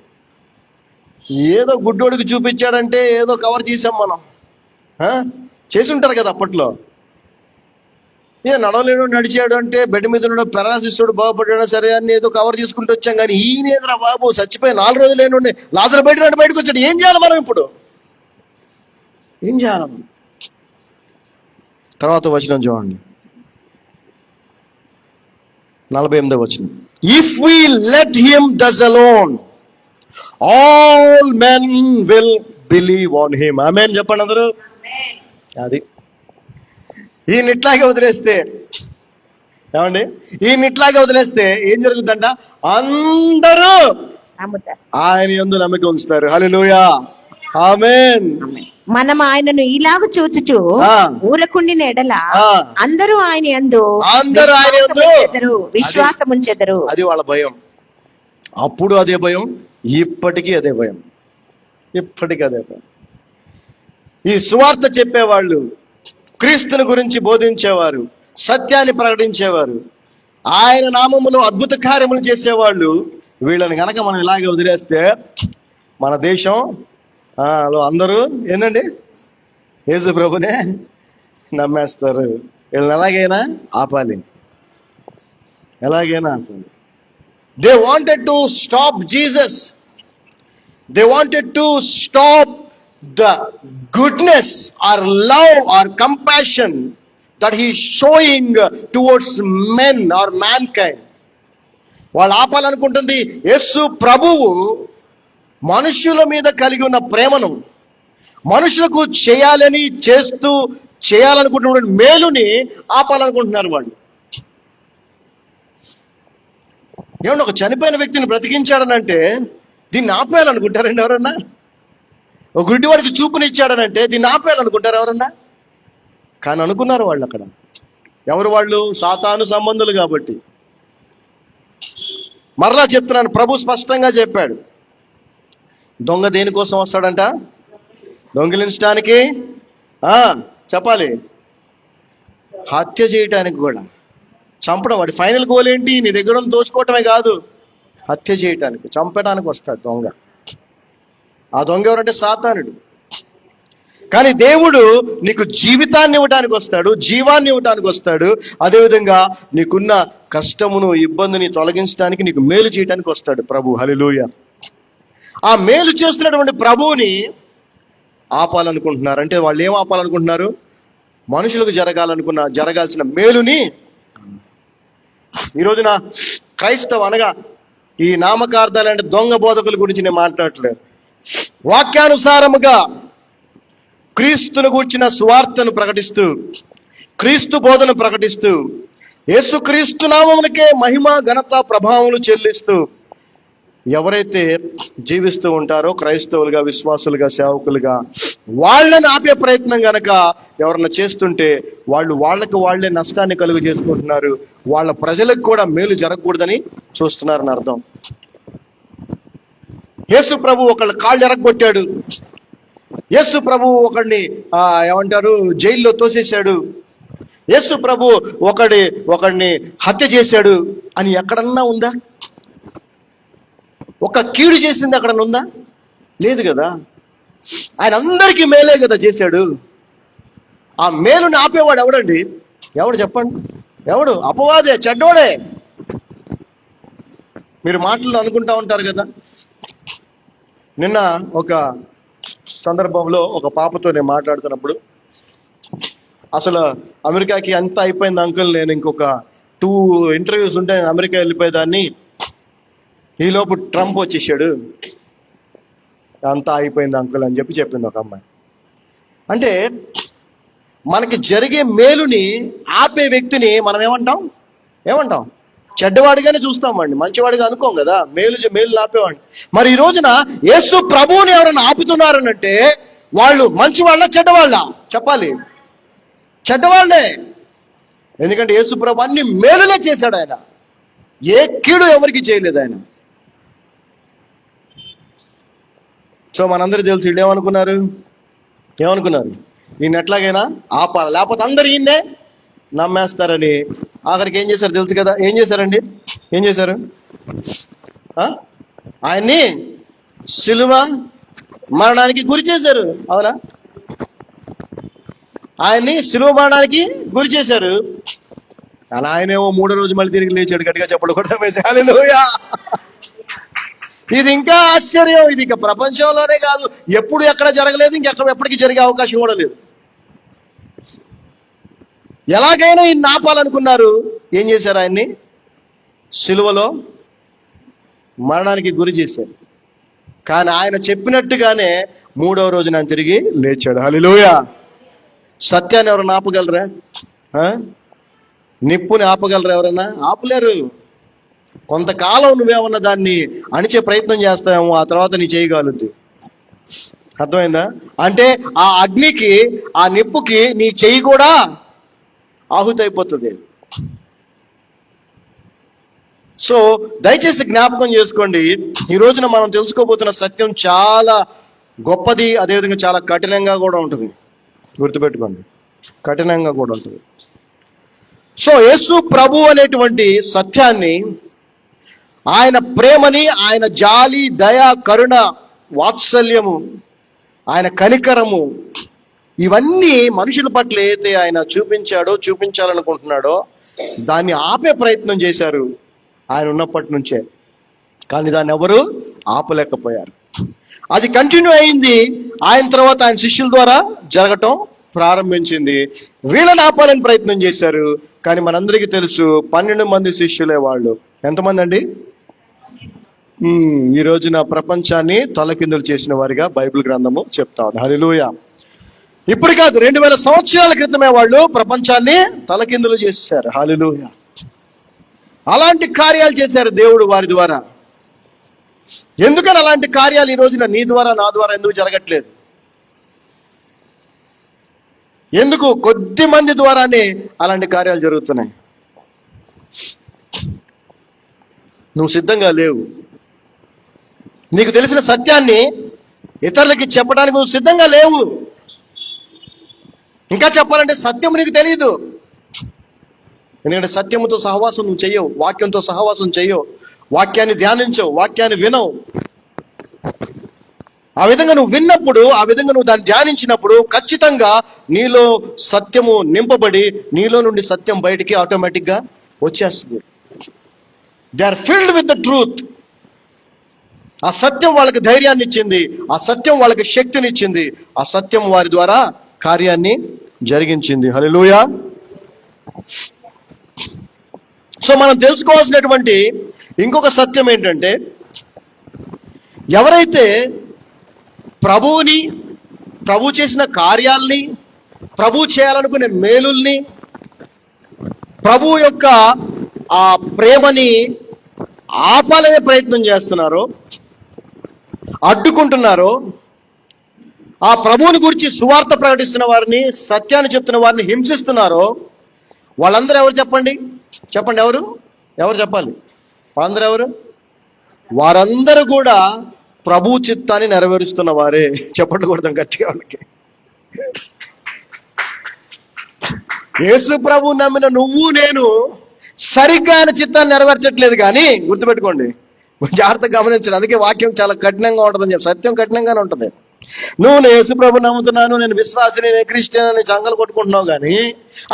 ఏదో గుడ్డోడికి చూపించాడంటే ఏదో కవర్ చేసాం మనం. చేసి ఉంటారు కదా అప్పట్లో. నడవలేడు, నడిచాడు అంటే బెడ్ మీద ఉన్నాడు, పెరాసిస్టుడు బాగుపడ్డాడు, సరే అని ఏదో కవర్ చేసుకుంటూ వచ్చాం. కానీ ఈయనేదిరా బాబు, చచ్చిపోయి 4 రోజులు లేనుండి లాజరు బయటకు వచ్చాడు. ఏం చేయాలి మనం ఇప్పుడు? ఏం చేయాలి? తర్వాత వచనం చూడండి, 48వ వచనం. If we let him thus alone all men will believe on him. Amen చెప్పండి అందరూ. అది ఈయన ఇట్లాగే వదిలేస్తే, ఏమండి, ఈయన ఇట్లాగే వదిలేస్తే ఏం జరుగుతుందంట? అందరూ ఆయన యందు నమ్మిక ఉంచుతారు. హల్లెలూయా, ఆమేన్. మనం ఆయనను ఇలాగ చూచుచు ఊరకుండిన ఎడల అందరూ ఆయన యందు విశ్వాసముంచెదరు. అది వాళ్ళ భయం. అప్పుడు అదే భయం, ఇప్పటికీ అదే భయం, ఇప్పటికీ అదే భయం. ఈ సువార్త చెప్పేవాళ్ళు, క్రీస్తుని గురించి బోధించేవారు, సత్యాన్ని ప్రకటించేవారు, ఆయన నామములో అద్భుత కార్యములు చేసేవాళ్ళు, వీళ్ళని గనక మనం ఇలాగే వదిలేస్తే మన దేశం అందరూ ఏందండి యేసు ప్రభునే నమ్మేస్తారు. వీళ్ళని ఎలాగైనా ఆపాలి, ఎలాగైనా ఆపాలి. They wanted to stop Jesus. They wanted to stop the goodness or love or compassion that he is showing towards men or mankind. వాళ్ళు ఆపాలనుకుంటుంది యేసు ప్రభువు మనుషుల మీద కలిగి ఉన్న ప్రేమను, మనుషులకు చేయాలనుకుంటున్న మేలుని ఆపాలనుకుంటున్నారు వాళ్ళు. ఏమన్నా ఒక చనిపోయిన వ్యక్తిని బ్రతికించాడనంటే దీన్ని ఆపేయాలనుకుంటారండి ఎవరన్నా? ఒక గుడ్డివాడికి చూపునిచ్చాడనంటే దీన్ని ఆపేయాలనుకుంటారు ఎవరన్నా? కానీ అనుకున్నారు వాళ్ళు అక్కడ. ఎవరు వాళ్ళు? సాతాను సంబంధులు కాబట్టి. మరలా చెప్తున్నాను, ప్రభు స్పష్టంగా చెప్పాడు, దొంగ దేనికోసం వస్తాడంట? దొంగిలించడానికి, చెప్పాలి, హత్య చేయటానికి కూడా. చంపడం, వాడి ఫైనల్ గోల్ ఏంటి? నీ దగ్గర ఉన్న దోచుకోవటమే కాదు, హత్య చేయటానికి, చంపడానికి వస్తాడు దొంగ. ఆ దొంగ ఎవరంటే సాతానుడు. కానీ దేవుడు నీకు జీవితాన్ని ఇవ్వటానికి వస్తాడు, జీవాన్ని ఇవ్వటానికి వస్తాడు. అదేవిధంగా నీకున్న కష్టమును, ఇబ్బందిని తొలగించడానికి, నీకు మేలు చేయడానికి వస్తాడు ప్రభు. హల్లెలూయా. ఆ మేలు చేస్తున్నటువంటి ప్రభువుని ఆపాలనుకుంటున్నారు. అంటే వాళ్ళు ఏం ఆపాలనుకుంటున్నారు? మనుషులకు జరగాల్సిన మేలుని. ఈ రోజున క్రైస్తవ అనగా ఈ నామకార్థాలు అంటే దొంగ బోధకుల గురించి నేను మాట్లాడట్లేదు. వాక్యానుసారముగా క్రీస్తును గూర్చిన సువార్తను ప్రకటిస్తూ, క్రీస్తు బోధను ప్రకటిస్తూ, యేసుక్రీస్తు నామమునకే మహిమ, ఘనత, ప్రభావములు చెల్లిస్తూ ఎవరైతే జీవిస్తూ ఉంటారో క్రైస్తవులుగా, విశ్వాసులుగా, సేవకులుగా, వాళ్ళని ఆపే ప్రయత్నం గనక ఎవరన్నా చేస్తుంటే వాళ్ళకి వాళ్ళే నష్టాన్ని కలుగు చేసుకుంటున్నారు. వాళ్ళ ప్రజలకు కూడా మేలు జరగకూడదని చూస్తున్నారని అర్థం. యేసు ప్రభు ఒకళ్ళ కాళ్ళు ఎరగొట్టాడు, యేసు ప్రభు ఒకడిని ఏమంటారు జైల్లో తోసేశాడు, యేసు ప్రభు ఒకడిని హత్య చేశాడు అని ఎక్కడన్నా ఉందా? ఒక కీడు చేసింది అక్కడ ఉందా? లేదు కదా. ఆయన అందరికీ మేలే కదా చేశాడు. ఆ మేలుని ఆపేవాడు ఎవడండి? ఎవడు చెప్పండి? ఎవడు? అపవాదే, చెడ్డోడే. మీరు మాటల్లో అనుకుంటా ఉంటారు కదా. నిన్న ఒక సందర్భంలో ఒక పాపతో నేను మాట్లాడుతున్నప్పుడు, అసలు అమెరికాకి అంతా అయిపోయింది అంకుల్, నేను ఇంకొక 2 ఇంటర్వ్యూస్ ఉంటే నేను అమెరికా వెళ్ళిపోయేదాన్ని, ఈలోపు ట్రంప్ వచ్చేసాడు, అంతా అయిపోయింది అంకుల్ అని చెప్పింది ఒక అమ్మాయి. అంటే మనకి జరిగే మేలుని ఆపే వ్యక్తిని మనం ఏమంటాం? చెడ్డవాడిగానే చూస్తామండి, మంచివాడిగా అనుకోం కదా. మేలు ఆపేవాడిని. మరి ఈ రోజున యేసు ప్రభువుని ఎవరైనా ఆపుతున్నారనంటే వాళ్ళు మంచివాళ్ళ, చెడ్డవాళ్ళ? చెప్పాలి, చెడ్డవాళ్లే. ఎందుకంటే యేసు ప్రభు అన్ని మేలులే చేశాడు. ఆయన ఏ కీడు ఎవరికి చేయలేదు ఆయన. సో మనందరూ తెలుసు వీళ్ళు ఏమనుకున్నారు? ఈయన ఎట్లాగైనా ఆపాలి, లేకపోతే అందరు ఈయన్నే నమ్మేస్తారని. ఆఖరికి ఏం చేశారు తెలుసు కదా? ఏం చేశారు? ఆయన్ని సిలువ మరణానికి గురి చేశారు. అవునా? ఆయన్ని సిలువ మరణానికి గురి చేశారు. అలా ఆయనేమో 3వ రోజు మళ్ళీ తిరిగి లేచాడు. గట్టిగా చెప్పడం కూడా హల్లెలూయా. ఇది ఇంకా ఆశ్చర్యం. ఇది ఇక ప్రపంచంలోనే కాదు, ఎప్పుడు ఎక్కడ జరగలేదు, ఎప్పటికీ జరిగే అవకాశం కూడా లేదు. ఎలాగైనా ఈయన ఆపాలనుకున్నారు. ఏం చేశారు? ఆయన్ని సిలువలో మరణానికి గురి చేశారు. కానీ ఆయన చెప్పినట్టుగానే 3వ రోజున ఆయన తిరిగి లేచాడు. హల్లెలూయా. సత్యాన్ని ఎవరన్నా ఆపగలరా? నిప్పుని ఆపగలరా? ఎవరన్నా ఆపలేరు. కొంతకాలం నువ్వేమన్నా దాన్ని అణిచే ప్రయత్నం చేస్తావేమో, ఆ తర్వాత నీ చేయగలుగుతుంది. అర్థమైందా? అంటే ఆ అగ్నికి, ఆ నిప్పుకి నీ చెయ్యి కూడా ఆహుతి అయిపోతుంది. సో దయచేసి జ్ఞాపకం చేసుకోండి, ఈ రోజున మనం తెలుసుకోబోతున్న సత్యం చాలా గొప్పది, అదేవిధంగా చాలా కఠినంగా కూడా ఉంటుంది. గుర్తుపెట్టుకోండి, కఠినంగా కూడా ఉంటుంది. సో యేసు ప్రభు అనేటువంటి సత్యాన్ని, ఆయన ప్రేమని, ఆయన జాలి, దయ, కరుణ, వాత్సల్యము, ఆయన కనికరము, ఇవన్నీ మనుషుల పట్ల ఏదైతే ఆయన చూపించాలనుకుంటున్నాడో దాన్ని ఆపే ప్రయత్నం చేశారు ఆయన ఉన్నప్పటి నుంచే. కానీ దాన్ని ఎవరు ఆపలేకపోయారు. అది కంటిన్యూ అయింది. ఆయన తర్వాత ఆయన శిష్యుల ద్వారా జరగటం ప్రారంభించింది. వీళ్ళని ఆపాలని ప్రయత్నం చేశారు. కానీ మనందరికీ తెలుసు 12 మంది శిష్యులే వాళ్ళు. ఎంతమంది అండి? ఈ రోజున ప్రపంచాన్ని తలకిందులు చేసిన వారిగా బైబిల్ గ్రంథము చెప్తా ఉంది. హల్లెలూయా. ఇప్పుడు కాదు, 2000 సంవత్సరాల క్రితమే వాళ్ళు ప్రపంచాన్ని తలకిందులు చేశారు. హల్లెలూయా. అలాంటి కార్యాలు చేశారు దేవుడు వారి ద్వారా. ఎందుకని అలాంటి కార్యాలు ఈ రోజున నీ ద్వారా, నా ద్వారా ఎందుకు జరగట్లేదు? ఎందుకు? కొద్ది మంది ద్వారానే అలాంటి కార్యాలు జరుగుతున్నాయి. నువ్వు సిద్ధంగా లేవు. నీకు తెలిసిన సత్యాన్ని ఇతరులకి చెప్పడానికి నువ్వు సిద్ధంగా లేవు. ఇంకా చెప్పాలంటే సత్యం నీకు తెలియదు. ఎందుకంటే సత్యముతో సహవాసం నువ్వు చెయ్యవు, వాక్యంతో సహవాసం చెయ్యవు, వాక్యాన్ని ధ్యానించవు, వాక్యాన్ని వినవు. ఆ విధంగా నువ్వు విన్నప్పుడు, ఆ విధంగా నువ్వు దాన్ని ధ్యానించినప్పుడు ఖచ్చితంగా నీలో సత్యము నింపబడి నీలో నుండి సత్యం బయటికి ఆటోమేటిక్గా వచ్చేస్తుంది. They are filled with the truth. ఆ సత్యం వాళ్ళకి ధైర్యాన్ని ఇచ్చింది, ఆ సత్యం వాళ్ళకి శక్తినిచ్చింది, ఆ సత్యం వారి ద్వారా కార్యాన్ని జరిగించింది. హల్లెలూయా. సో మనం తెలుసుకోవాల్సినటువంటి ఇంకొక సత్యం ఏంటంటే, ఎవరైతే ప్రభువుని, ప్రభు చేసిన కార్యాల్ని, ప్రభు చేయాలనుకునే మేలుల్ని, ప్రభు యొక్క ఆ ప్రేమని ఆపాలనే ప్రయత్నం చేస్తున్నారో, అడ్డుకుంటున్నారో, ఆ ప్రభువుని గురించి సువార్త ప్రకటిస్తున్న వారిని, సత్యాన్ని చెప్తున్న వారిని హింసిస్తున్నారో, వాళ్ళందరూ ఎవరు చెప్పండి? చెప్పండి, ఎవరు? ఎవరు చెప్పాలి? వాళ్ళందరూ ఎవరు? వారందరూ కూడా ప్రభు చిత్తాన్ని నెరవేరుస్తున్న వారే. చెప్పండి కొడతాం గట్టిగా వాళ్ళకి. యేసు ప్రభు నమ్మిన నువ్వు నేను సరిగ్గా ఆయన చిత్తాన్ని నెరవేర్చట్లేదు. కానీ గుర్తుపెట్టుకోండి, జాగ్రత్తగా గమనించండి. అందుకే వాక్యం చాలా కఠినంగా ఉంటుందని చెప్పి, సత్యం కఠినంగానే ఉంటుంది. నేను యేసు ప్రభు నమ్ముతున్నాను, నేను విశ్వాసిని, నేను క్రిస్టియన్ అని చంగలు కొట్టుకుంటున్నావు, కానీ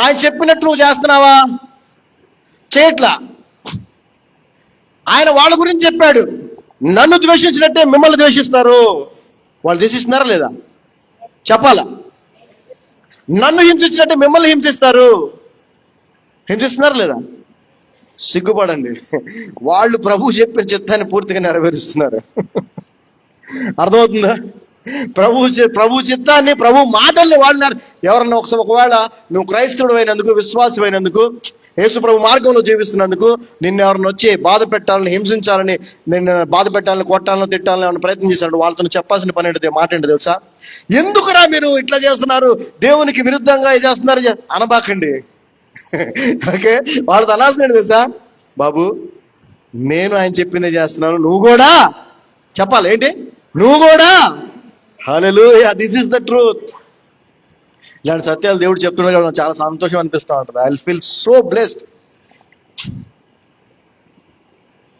ఆయన చెప్పినట్టు నువ్వు చేస్తున్నావా? చేయట్లా. ఆయన వాళ్ళ గురించి చెప్పాడు, నన్ను ద్వేషించినట్టే మిమ్మల్ని ద్వేషిస్తారు. వాళ్ళు ద్వేషిస్తున్నారా లేదా? చెప్పాలా? నన్ను హింసించినట్టే మిమ్మల్ని హింసిస్తారు. హింసిస్తున్నారా లేదా? సిగ్గుపడండి. వాళ్ళు ప్రభు చెప్పిన చిత్తాన్ని పూర్తిగా నెరవేరుస్తున్నారు. అర్థమవుతుందా? ప్రభు చిత్తాన్ని, ప్రభు మాటల్ని వాడినారు. ఎవరన్నా ఒకవేళ నువ్వు క్రైస్తవుడు అయినందుకు, విశ్వాసం అయినందుకు, యేసు ప్రభు మార్గంలో జీవిస్తున్నందుకు నిన్ను ఎవరిని వచ్చి బాధ పెట్టాలని, హింసించాలని, నిన్ను బాధ పెట్టాలని, కొట్టాలని, తిట్టాలని ఏమైనా ప్రయత్నం చేశాడు, వాళ్ళతో చెప్పాల్సిన పని ఏంటి, మాట ఏంటి తెలుసా? ఎందుకురా మీరు ఇట్లా చేస్తున్నారు, దేవునికి విరుద్ధంగా ఇది చేస్తున్నారు అనబాకండి. ఓకే, వాళ్ళతో అనాల్సిన తెలుసా? బాబు, నేను ఆయన చెప్పిందే చేస్తున్నాను, నువ్వు కూడా చెప్పాలి. ఏంటి? నువ్వు కూడా. హల్లెలూయా, దిస్ ఇస్ ద ట్రూత్. ఇలాంటి సత్యాలు దేవుడు చెప్తున్నాడు కాబట్టి చాలా సంతోషం అనిపిస్తూ ఉంటుంది. I feel so blessed.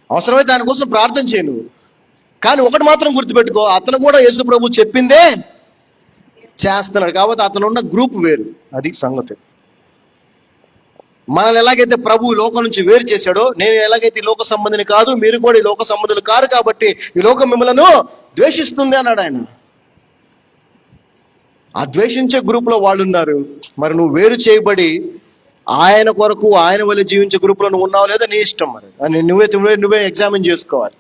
అవసరమైతే దానికోసం ప్రార్థన చేయను, కానీ ఒకటి మాత్రం గుర్తుపెట్టుకో, అతను కూడా యేసు ప్రభు చెప్పిందే చేస్తున్నాడు. కాబట్టి అతను ఉన్న గ్రూప్ వేరు, అది సంగతి. మనల్ని ఎలాగైతే ప్రభు లోకం నుంచి వేరు చేశాడో, నేను ఎలాగైతే ఈ లోక సంబంధిని కాదు, మీరు కూడా ఈ లోక సంబంధులు కారు, కాబట్టి ఈ లోకం మిమ్మల్ని ద్వేషిస్తుంది అన్నాడు ఆయన. ఆ ద్వేషించే గ్రూప్లో వాళ్ళు ఉన్నారు. మరి నువ్వు వేరు చేయబడి ఆయన కొరకు, ఆయన వల్ల జీవించే గ్రూప్లో నువ్వు ఉన్నావు లేదా నీ ఇష్టం. మరి అని నువ్వే ఎగ్జామిన్ చేసుకోవాలి.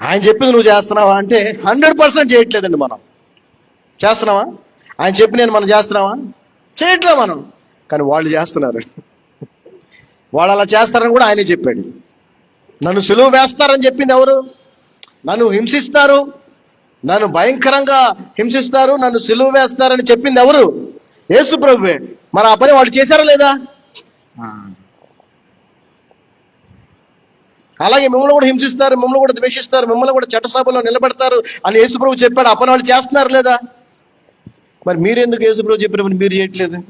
ఆయన చెప్పింది నువ్వు చేస్తున్నావా అంటే 100% చేయట్లేదండి. మనం చేస్తున్నావా? ఆయన చెప్పి నేను మనం చేస్తున్నావా? చేయట్లే మనం. కానీ వాళ్ళు చేస్తున్నారు. వాళ్ళు అలా చేస్తారని కూడా ఆయనే చెప్పాడు. నన్ను సులువు వేస్తారని చెప్పింది ఎవరు? నన్ను హింసిస్తారు, నన్ను భయంకరంగా హింసిస్తారు, నన్ను సిలువ వేస్తారని చెప్పింది ఎవరు? యేసు ప్రభువే. మరి ఆ పని వాళ్ళు చేశారా లేదా? అలాగే మిమ్మల్ని కూడా హింసిస్తారు, మిమ్మల్ని కూడా ద్వేషిస్తారు, మిమ్మల్ని కూడా చట్టసభలో నిలబెడతారు అని యేసు ప్రభు చెప్పాడు. ఆ పని వాళ్ళు చేస్తున్నారు లేదా? మరి మీరెందుకు యేసు ప్రభు చెప్పిన పని మీరు చేయట్లేదు?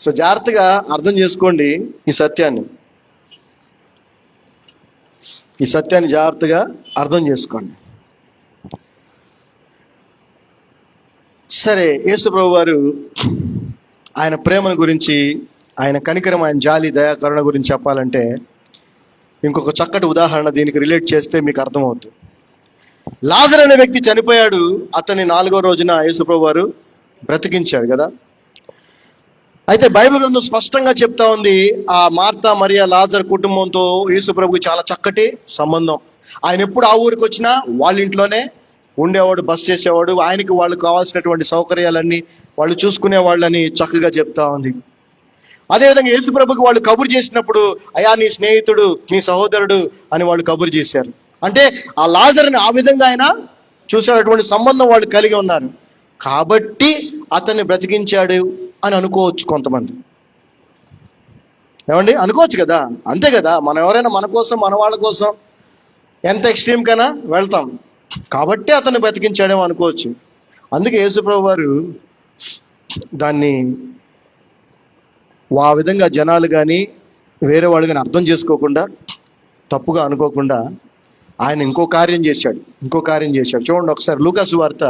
సో జాగ్రత్తగా అర్థం చేసుకోండి ఈ సత్యాన్ని. జాగ్రత్తగా అర్థం చేసుకోండి. సరే, యేసు ప్రభు వారు ఆయన ప్రేమను గురించి, ఆయన కనికరం, ఆయన జాలి, దయా, కరుణ గురించి చెప్పాలంటే ఇంకొక చక్కటి ఉదాహరణ దీనికి రిలేట్ చేస్తే మీకు అర్థమవుతుంది. లాజరు అనే వ్యక్తి చనిపోయాడు. అతన్ని 4వ రోజున యేసు ప్రభు వారు బ్రతికించాడు కదా. అయితే బైబిల్ గ్రంథం స్పష్టంగా చెప్తా ఉంది, ఆ మార్తా, మరియా, లాజరు కుటుంబంతో యేసు ప్రభుకి చాలా చక్కటి సంబంధం. ఆయన ఎప్పుడు ఆ ఊరికి వచ్చినా వాళ్ళ ఇంట్లోనే ఉండేవాడు, బస్ చేసేవాడు. ఆయనకి వాళ్ళకి కావాల్సినటువంటి సౌకర్యాలన్నీ వాళ్ళు చూసుకునే వాళ్ళని చక్కగా చెప్తా ఉంది. అదేవిధంగా యేసు ప్రభుకి వాళ్ళు కబురు చేసినప్పుడు, అయా నీ స్నేహితుడు, నీ సహోదరుడు అని వాళ్ళు కబురు చేశారు. అంటే ఆ లాజరుని ఆ విధంగా ఆయన చూసేటటువంటి సంబంధం వాళ్ళు కలిగి ఉన్నారు కాబట్టి అతన్ని బ్రతికించాడు అని అనుకోవచ్చు కొంతమంది. ఏమండి, అనుకోవచ్చు కదా, అంతే కదా. మనం ఎవరైనా మన కోసం, మన వాళ్ళ కోసం ఎంత ఎక్స్ట్రీమ్ కైనా వెళ్తాం కాబట్టి అతన్ని బ్రతికించాడేమో అనుకోవచ్చు. అందుకే యేసుప్రభు వారు దాన్ని ఆ విధంగా జనాలు కానీ వేరే వాళ్ళు కానీ అర్థం చేసుకోకుండా, తప్పుగా అనుకోకుండా ఆయన ఇంకో కార్యం చేశాడు. చూడండి ఒకసారి లూకాసు వార్త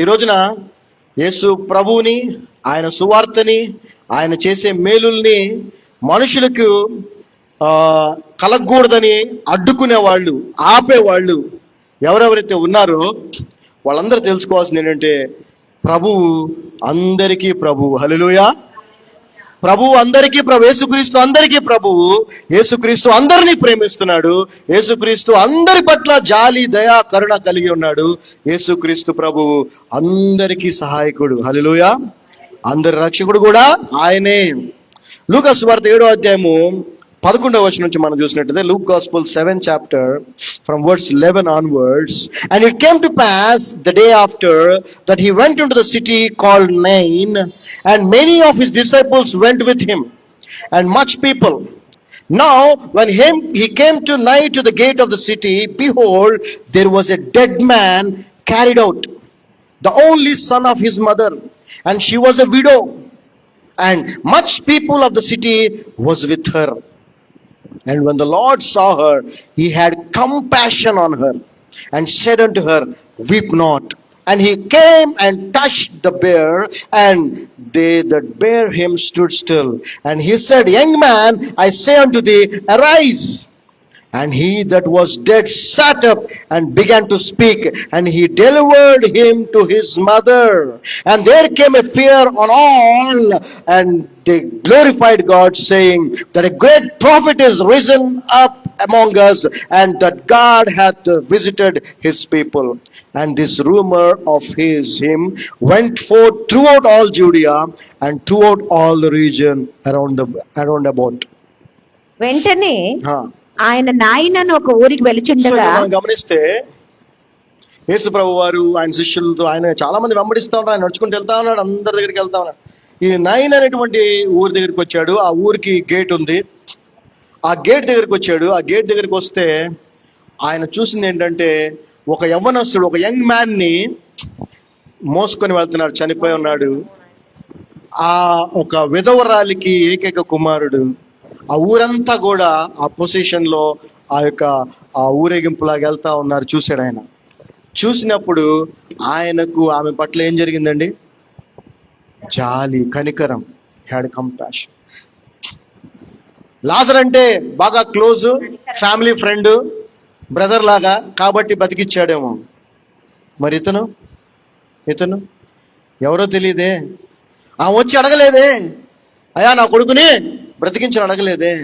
ఈ రోజున యేసు ప్రభువుని, ఆయన సువార్తని, ఆయన చేసే మేలుల్ని మనుషులకు కలగకూడదని అడ్డుకునే వాళ్ళు, ఆపేవాళ్ళు ఎవరెవరైతే ఉన్నారో వాళ్ళందరూ తెలుసుకోవాల్సింది ఏంటంటే ప్రభువు అందరికీ ప్రభువు. హల్లెలూయా. ప్రభువు అందరికీ ప్రభు, యేసుక్రీస్తు అందరికీ ప్రభువు. యేసుక్రీస్తు అందరినీ ప్రేమిస్తున్నాడు. యేసుక్రీస్తు అందరి పట్ల జాలి, దయ, కరుణ కలిగి ఉన్నాడు. యేసుక్రీస్తు ప్రభువు అందరికీ సహాయకుడు. హల్లెలూయా. అందరి రక్షకుడు కూడా ఆయనే. లూకా సువార్త 7వ అధ్యాయము 11వ వచనం నుంచి మనం చూసినట్లయితే, Luke Gospel 7th chapter from verse 11 onwards. And it came to pass the day after that he went into the city called Nain, and many of his disciples went with him, and much people. Now when he came to nigh to the gate of the city, behold, there was a dead man carried out, the only son of his mother, and she was a widow, and much people of the city was with her. And when the Lord saw her, he had compassion on her, and said unto her, weep not. And he came and touched the bier, and they that bare him stood still. And he said, young man, I say unto thee, arise. And he that was dead sat up and began to speak, and he delivered him to his mother. And there came a fear on all, and they glorified God, saying that a great prophet is risen up among us, and that God hath visited his people. And this rumor of him went forth throughout all Judea and throughout all the region around about. వెంటనే ఆయన నాయనను ఒక ఊరికి వెలుచుండగా, మనం గమనిస్తే యేసు ప్రభు వారు ఆయన శిష్యులతో, ఆయన చాలా మంది వెంబడిస్తా ఉన్నారు, ఆయన నడుచుకుంటూ వెళ్తా ఉన్నాడు, అందరి దగ్గరికి వెళ్తా ఉన్నాడు. ఈ నైన్ అనేటువంటి ఊరి దగ్గరికి వచ్చాడు. ఆ ఊరికి గేట్ ఉంది. ఆ గేట్ దగ్గరికి వచ్చాడు. ఆ గేట్ దగ్గరికి వస్తే ఆయన చూసింది ఏంటంటే ఒక యవ్వనస్తుడు, ఒక యంగ్ మ్యాన్ ని మోసుకొని వెళ్తున్నాడు, చనిపోయి ఉన్నాడు. ఆ ఒక విధవరాలికి ఏకైక కుమారుడు. ఆ ఊరంతా కూడా ఆ పొజిషన్ లో ఆ ఊరేగింపులాగా వెళ్తా ఉన్నారు. చూశాడు ఆయన. చూసినప్పుడు ఆయనకు ఆమె పట్ల ఏం జరిగిందండి? జాలి, కనికరం. Had compassion. లాజర్ అంటే బాగా క్లోజ్, ఫ్యామిలీ ఫ్రెండ్, బ్రదర్ లాగా, కాబట్టి బతికిచ్చాడేమో. మరి ఇతను ఎవరో తెలియదే. ఆమె వచ్చి అడగలేదే, అయ్యా నా కొడుకుని బ్రతికించని అడగలేదే.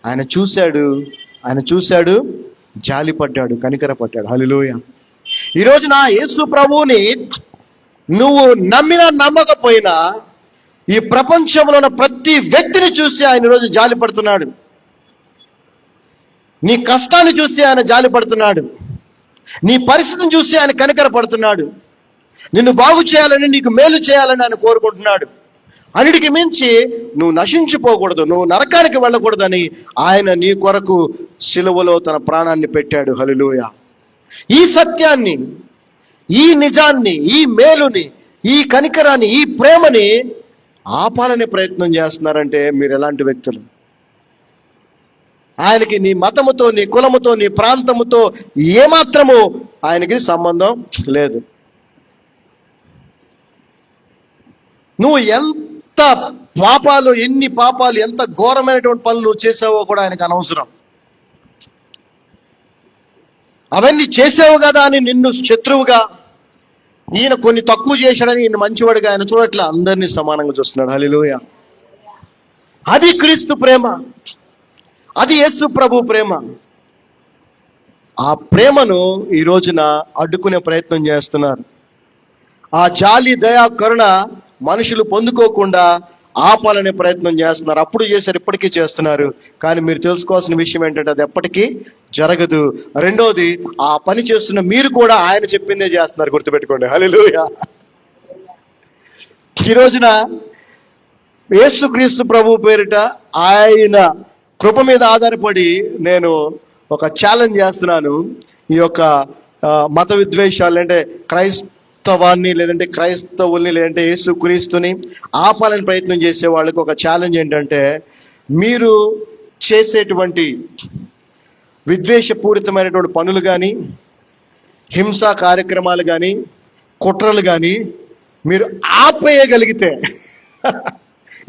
ఆయన చూశాడు, జాలి పడ్డాడు, కనికర పడ్డాడు. హల్లెలూయా. ఈ రోజున యేసు ప్రభువుని నువ్వు నమ్మినా నమ్మకపోయినా ఈ ప్రపంచంలో ఉన్న ప్రతి వ్యక్తిని చూసి ఆయన ఈరోజు జాలి పడుతున్నాడు. నీ కష్టాన్ని చూసి ఆయన జాలి పడుతున్నాడు. నీ పరిస్థితిని చూసి ఆయన కనికర పడుతున్నాడు. నిన్ను బాగు చేయాలని, నీకు మేలు చేయాలని ఆయన కోరుకుంటున్నాడు. అన్నిటికి మించి నువ్వు నశించిపోకూడదు, నువ్వు నరకానికి వెళ్ళకూడదని ఆయన నీ కొరకు సిలువలో తన ప్రాణాన్ని పెట్టాడు. హల్లెలూయా. ఈ సత్యాన్ని, ఈ నిజాన్ని, ఈ మేలుని, ఈ కనికరాన్ని, ఈ ప్రేమని ఆపాలనే ప్రయత్నం చేస్తున్నారంటే మీరు ఎలాంటి వ్యక్తులు? ఆయనకి నీ మతముతో, నీ కులముతో, నీ ప్రాంతముతో ఏమాత్రము ఆయనకి సంబంధం లేదు. నువ్వు ఎంత పాపాలు, ఎన్ని పాపాలు, ఎంత ఘోరమైనటువంటి పనులు నువ్వు చేసావో కూడా ఆయనకు అనవసరం. అవన్నీ చేసావు కదా అని నిన్ను శత్రువుగా, ఈయన కొన్ని తక్కువ చేశాడని ఈయన మంచివాడిగా ఆయన చూడట్లే, అందరినీ సమానంగా చూస్తున్నాడు. హల్లెలూయా. అది క్రీస్తు ప్రేమ, అది యేసు ప్రభు ప్రేమ. ఆ ప్రేమను ఈ రోజున అడ్డుకునే ప్రయత్నం చేస్తున్నారు. ఆ జాలి, దయ, కరుణ మనుషులు పొందుకోకుండా ఆపాలనే ప్రయత్నం చేస్తున్నారు. అప్పుడు చేశారు, ఇప్పటికీ చేస్తున్నారు. కానీ మీరు తెలుసుకోవాల్సిన విషయం ఏంటంటే అది ఎప్పటికీ జరగదు. రెండోది, ఆ పని చేస్తున్న మీరు కూడా ఆయన చెప్పిందే చేస్తున్నారు, గుర్తుపెట్టుకోండి. హల్లెలూయా. ఈ రోజున యేసుక్రీస్తు ప్రభు పేరిట ఆయన కృప మీద ఆధారపడి నేను ఒక ఛాలెంజ్ చేస్తున్నాను. ఈ యొక్క మత విద్వేషాలు, అంటే క్రైస్తవాన్ని లేదంటే క్రైస్తవుల్ని లేదంటే యేసుక్రీస్తుని ఆపాలని ప్రయత్నం చేసే వాళ్ళకి ఒక ఛాలెంజ్ ఏంటంటే, మీరు చేసేటువంటి విద్వేషపూరితమైనటువంటి పనులు కానీ, హింసా కార్యక్రమాలు కానీ, కుట్రలు కానీ మీరు ఆపేయగలిగితే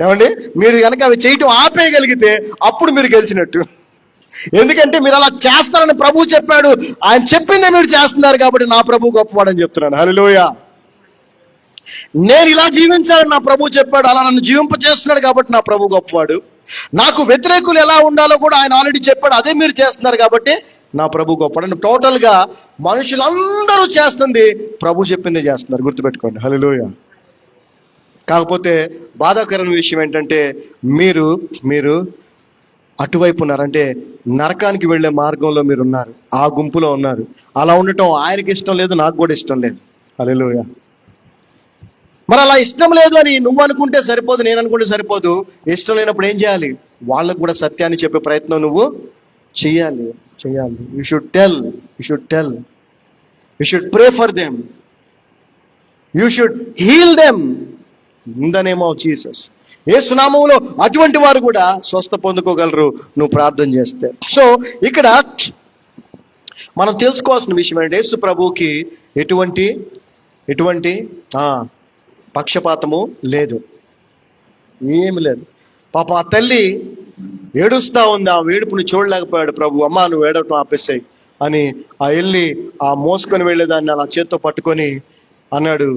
ఏమండి, మీరు కనుక అవి చేయటం ఆపేయగలిగితే అప్పుడు మీరు గెలిచినట్టు. ఎందుకంటే మీరు అలా చేస్తారని ప్రభువు చెప్పాడు. ఆయన చెప్పిందే మీరు చేస్తున్నారు కాబట్టి నా ప్రభు గొప్పవాడని చెప్తున్నాను. హల్లెలూయా. నేను ఇలా జీవించాలని నా ప్రభు చెప్పాడు, అలా నన్ను జీవింపచేస్తున్నాడు కాబట్టి నా ప్రభు గొప్పవాడు. నాకు వ్యతిరేకులు ఎలా ఉండాలో కూడా ఆయన ఆల్రెడీ చెప్పాడు, అదే మీరు చేస్తున్నారు కాబట్టి నా ప్రభు గొప్పవాడు. టోటల్గా మనుషులందరూ చేస్తుంది ప్రభు చెప్పిందే చేస్తున్నారు, గుర్తుపెట్టుకోండి. హల్లెలూయా. కాకపోతే బాధాకరమైన విషయం ఏంటంటే మీరు అటువైపు ఉన్నారు, అంటే నరకానికి వెళ్ళే మార్గంలో మీరు ఉన్నారు, ఆ గుంపులో ఉన్నారు. అలా ఉండటం ఆయనకి ఇష్టం లేదు, నాకు కూడా ఇష్టం లేదు. హల్లెలూయా. మరి అలా ఇష్టం లేదు అని నువ్వు అనుకుంటే సరిపోదు, నేను అనుకుంటే సరిపోదు. ఇష్టం లేనప్పుడు ఏం చేయాలి? వాళ్ళకు కూడా సత్యాన్ని చెప్పే ప్రయత్నం నువ్వు చేయాలి. You should tell, you should pray for them, you should heal them in the name of Jesus. Yesu నామములో అటువంటి వారు కూడా స్వస్థ పొందుకోగలరు నువ్వు ప్రార్థన చేస్తే. సో ఇక్కడ మనం తెలుసుకోవాల్సిన విషయం ఏంటంటే, యేసు ప్రభువుకి ఎటువంటి పక్షపాతము లేదు, ఏమి లేదు. పాప ఆ తల్లి ఏడుస్తా ఉంది, ఆ ఏడుపుని చూడలేకపోయాడు ప్రభు. అమ్మా నువ్వు ఏడవటం ఆపేసాయి అని ఆ వెళ్ళి ఆ మోసుకొని వెళ్ళేదాన్ని అలా చేత్తో పట్టుకొని అన్నాడు,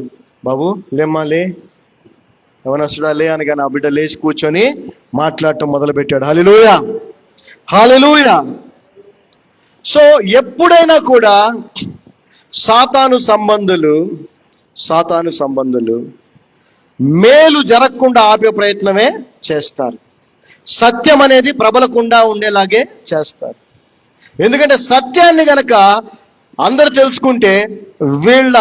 బాబు లేమ్మా లే, యవనస్తుడా లే అనగానే ఆ బిడ్డ లేచి కూర్చొని మాట్లాడటం మొదలుపెట్టాడు. హల్లెలూయా, హల్లెలూయా. సో ఎప్పుడైనా కూడా సాతాను సంబంధులు మేలు జరగకుండా ఆపే ప్రయత్నమే చేస్తారు. సత్యం అనేది ప్రబలకుండా ఉండేలాగే చేస్తారు. ఎందుకంటే సత్యాన్ని గనక అందరూ తెలుసుకుంటే వీళ్ళ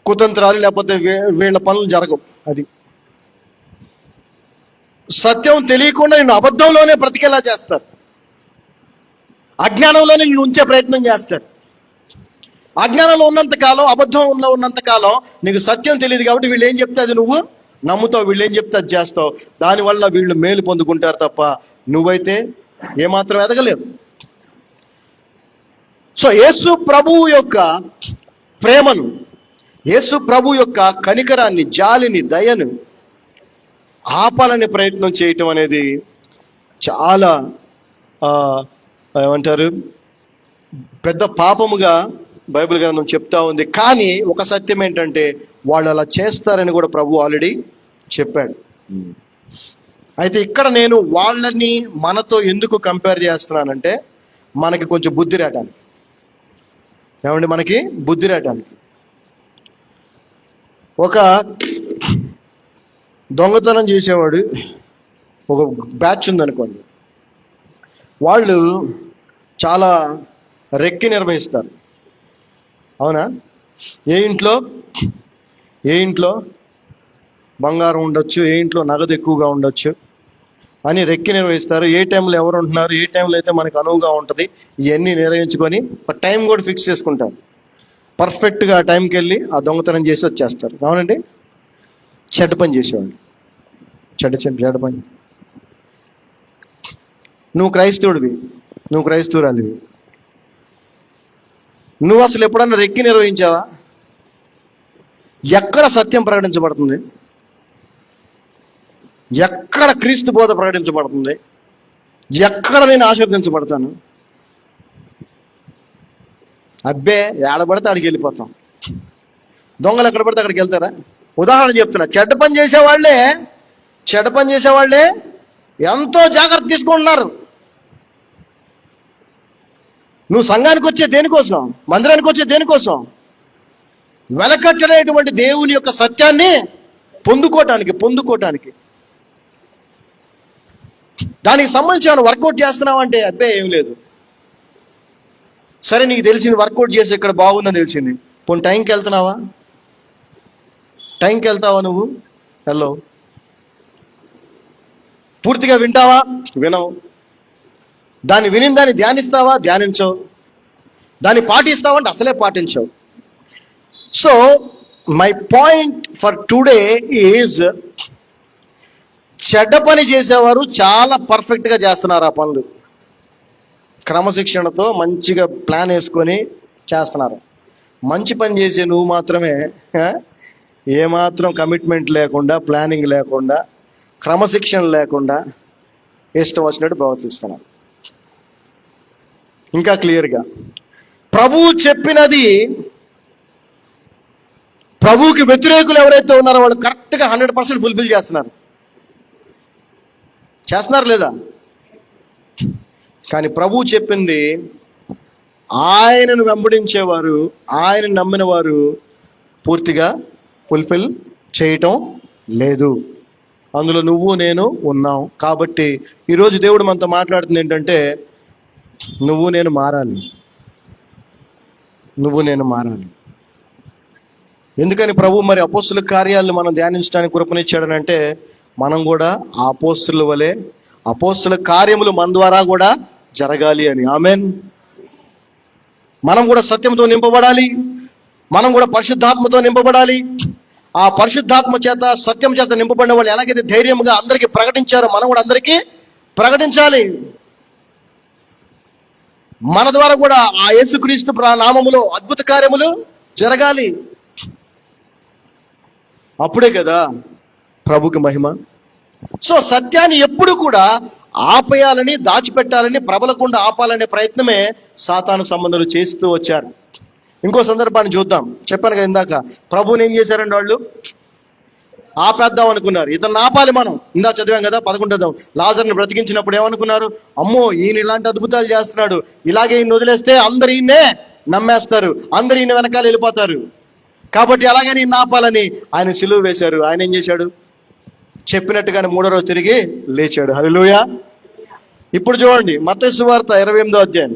కుతంత్రాలు లేకపోతే వీళ్ళ పనులు జరగవు. అది సత్యం తెలియకుండా నిన్ను అబద్ధంలోనే బ్రతికేలా చేస్తారు, అజ్ఞానంలోనే నిన్ను ఉంచే ప్రయత్నం చేస్తారు. అజ్ఞానంలో ఉన్నంతకాలం, అబద్ధంలో ఉన్నంతకాలం నీకు సత్యం తెలియదు కాబట్టి వీళ్ళు ఏం చెప్తే అది నువ్వు నమ్ముతావు, వీళ్ళు ఏం చెప్తే అది చేస్తావు. దానివల్ల వీళ్ళు మేలు పొందుకుంటారు తప్ప నువ్వైతే ఏమాత్రం ఎదగలేవు. సో యేసు ప్రభువు యొక్క ప్రేమను, యేసు ప్రభు యొక్క కనికరాన్ని, జాలిని, దయను ఆపాలనే ప్రయత్నం చేయటం అనేది చాలా పెద్ద పాపముగా బైబిల్ గ్రంథం చెప్తా ఉంది. కానీ ఒక సత్యం ఏంటంటే వాళ్ళు అలా చేస్తారని కూడా ప్రభు ఆల్రెడీ చెప్పాడు. అయితే ఇక్కడ నేను వాళ్ళని మనతో ఎందుకు కంపేర్ చేస్తున్నానంటే మనకి కొంచెం బుద్ధి రావడానికి. ఏమండి, మనకి బుద్ధి రావడానికి. ఒక దొంగతనం చేసేవాడు ఒక బ్యాచ్ ఉందనుకోండి, వాళ్ళు చాలా రెక్కి నిర్వహిస్తారు. అవునా? ఏ ఇంట్లో బంగారం ఉండొచ్చు, ఏ ఇంట్లో నగదు ఎక్కువగా ఉండొచ్చు అని రెక్కి నిర్వహిస్తారు. ఏ టైంలో ఎవరు ఉంటున్నారు, ఏ టైంలో అయితే మనకు అనువుగా ఉంటుంది, ఇవన్నీ నిర్వహించుకొని ఒక టైం కూడా ఫిక్స్ చేసుకుంటారు. పర్ఫెక్ట్గా ఆ టైంకి వెళ్ళి ఆ దొంగతనం చేసి వచ్చేస్తారు. అవునండి, చెడ్డ పని చేసేవాళ్ళు, చెడ్డ పని. నువ్వు క్రైస్తవుడివి, నువ్వు క్రైస్తవురాలివి, నువ్వు అసలు ఎప్పుడన్నా రెక్కి నిర్వహించావా? ఎక్కడ సత్యం ప్రకటించబడుతుంది? ఎక్కడ క్రీస్తు బోధ ప్రకటించబడుతుంది? ఎక్కడ నేను ఆశీర్వదించబడతాను? అబ్బే, ఏడబడితే అక్కడికి వెళ్ళిపోతాం. దొంగలు ఎక్కడ పడితే అక్కడికి వెళ్తారా? ఉదాహరణ చెప్తున్నా, చెడ్డ పని చేసేవాళ్ళే ఎంతో జాగ్రత్త తీసుకుంటున్నారు. నువ్వు సంఘానికి వచ్చే దేనికోసం, మందిరానికి వచ్చే దేనికోసం? వెలకట్టలేటువంటి దేవుని యొక్క సత్యాన్ని పొందుకోవటానికి దానికి సంబంధించి ఏమైనా వర్కౌట్ చేస్తున్నావంటే అబ్బే ఏం లేదు. సరే నీకు తెలిసింది వర్కౌట్ చేసి ఇక్కడ బాగుందని తెలిసింది, పోనీ టైంకి వెళ్తున్నావా? టైంకి వెళ్తావా నువ్వు? హలో, పూర్తిగా వింటావా? వినవు. దాన్ని విని దాన్ని ధ్యానిస్తావా? ధ్యానించవు. దాన్ని పాటిస్తావంటే అసలే పాటించవు. So my point for today is, చెడ్డ పని చేసేవారు చాలా పర్ఫెక్ట్గా చేస్తున్నారు ఆ పనులు. క్రమశిక్షణతో మంచిగా ప్లాన్ వేసుకొని చేస్తున్నారు. మంచి పని చేసే నువ్వు మాత్రమే ఏమాత్రం కమిట్మెంట్ లేకుండా, ప్లానింగ్ లేకుండా, క్రమశిక్షణ లేకుండా ఇష్టం వచ్చినట్టు ప్రవర్తిస్తున్నారు. ఇంకా క్లియర్గా ప్రభువు చెప్పినది, ప్రభువుకి వ్యతిరేకులు ఎవరైతే ఉన్నారో వాళ్ళు కరెక్ట్గా 100% ఫుల్ఫిల్ చేస్తున్నారు లేదా? కానీ ప్రభువు చెప్పింది, ఆయనను వెంబడించేవారు, ఆయన నమ్మిన వారు పూర్తిగా ఫుల్ఫిల్ చేయటం లేదు. అందులో నువ్వు నేను ఉన్నాం. కాబట్టి ఈరోజు దేవుడు మనతో మాట్లాడుతుంది ఏంటంటే, నువ్వు నేను మారాలి. ఎందుకని ప్రభు మరి అపోస్తుల కార్యాలను మనం ధ్యానించడానికి కృపనిచ్చాడనంటే, మనం కూడా ఆ అపోస్తుల వలె అపోస్తుల కార్యములు మన ద్వారా కూడా జరగాలి అని. ఆమెన్. మనం కూడా సత్యంతో నింపబడాలి, మనం కూడా పరిశుద్ధాత్మతో నింపబడాలి. ఆ పరిశుద్ధాత్మ చేత, సత్యం చేత నింపబడిన వాళ్ళు ఎలాగైతే ధైర్యంగా అందరికీ ప్రకటించారో మనం కూడా అందరికీ ప్రకటించాలి. మన ద్వారా కూడా ఆ యేసుక్రీస్తు నామములో అద్భుత కార్యములు జరగాలి. అప్పుడే కదా ప్రభుకి మహిమ. సో సత్యాన్ని ఎప్పుడు కూడా ఆపేయాలని, దాచిపెట్టాలని, ప్రబలకుండా ఆపాలనే ప్రయత్నమే సాతాను సంబంధాలు చేస్తూ వచ్చారు. ఇంకో సందర్భాన్ని చూద్దాం. చెప్పాను కదా ఇందాక, ప్రభువుని ఏం చేశారండి వాళ్ళు? ఆపేద్దాం అనుకున్నారు. ఇతను ఆపాలి మనం. ఇందా చదివాం కదా 11వ లాజర్ని బ్రతికించినప్పుడు ఏమనుకున్నారు? అమ్మో, ఈయన ఇలాంటి అద్భుతాలు చేస్తున్నాడు, ఇలాగే ఈయన వదిలేస్తే అందరు ఈయన్నే నమ్మేస్తారు, అందరు ఈయన వెనకాల వెళ్ళిపోతారు, కాబట్టి అలాగే ఈయన ఆపాలని ఆయన సిలువ వేశారు. ఆయన ఏం చేశాడు? చెప్పినట్టుగానే 3వ రోజు తిరిగి లేచాడు. హల్లెలూయా. ఇప్పుడు చూడండి మత్తయి సువార్త 28వ అధ్యాయం.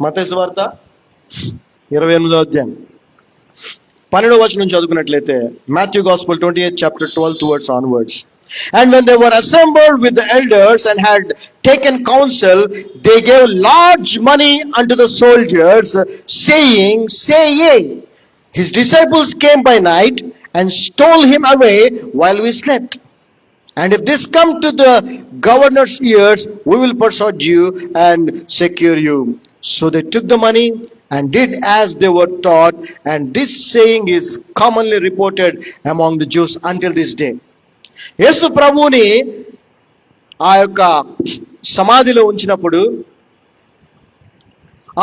మత్తయి సువార్త 28వ అధ్యాయం 12వ వచనం చదువుకున్నట్లయితే, Matthew Gospel 28 chapter 12 towards onwards. And when they were assembled with the elders and had taken counsel, they gave large money unto the soldiers, saying, his disciples came by night and stole him away while we slept. And if this come to the governor's ears, we will persuade you and secure you. So they took the money and did as they were taught, and this saying is commonly reported among the Jews until this day. యేసు ప్రభువుని ఆ యొక్క సమాధిలో ఉంచినప్పుడు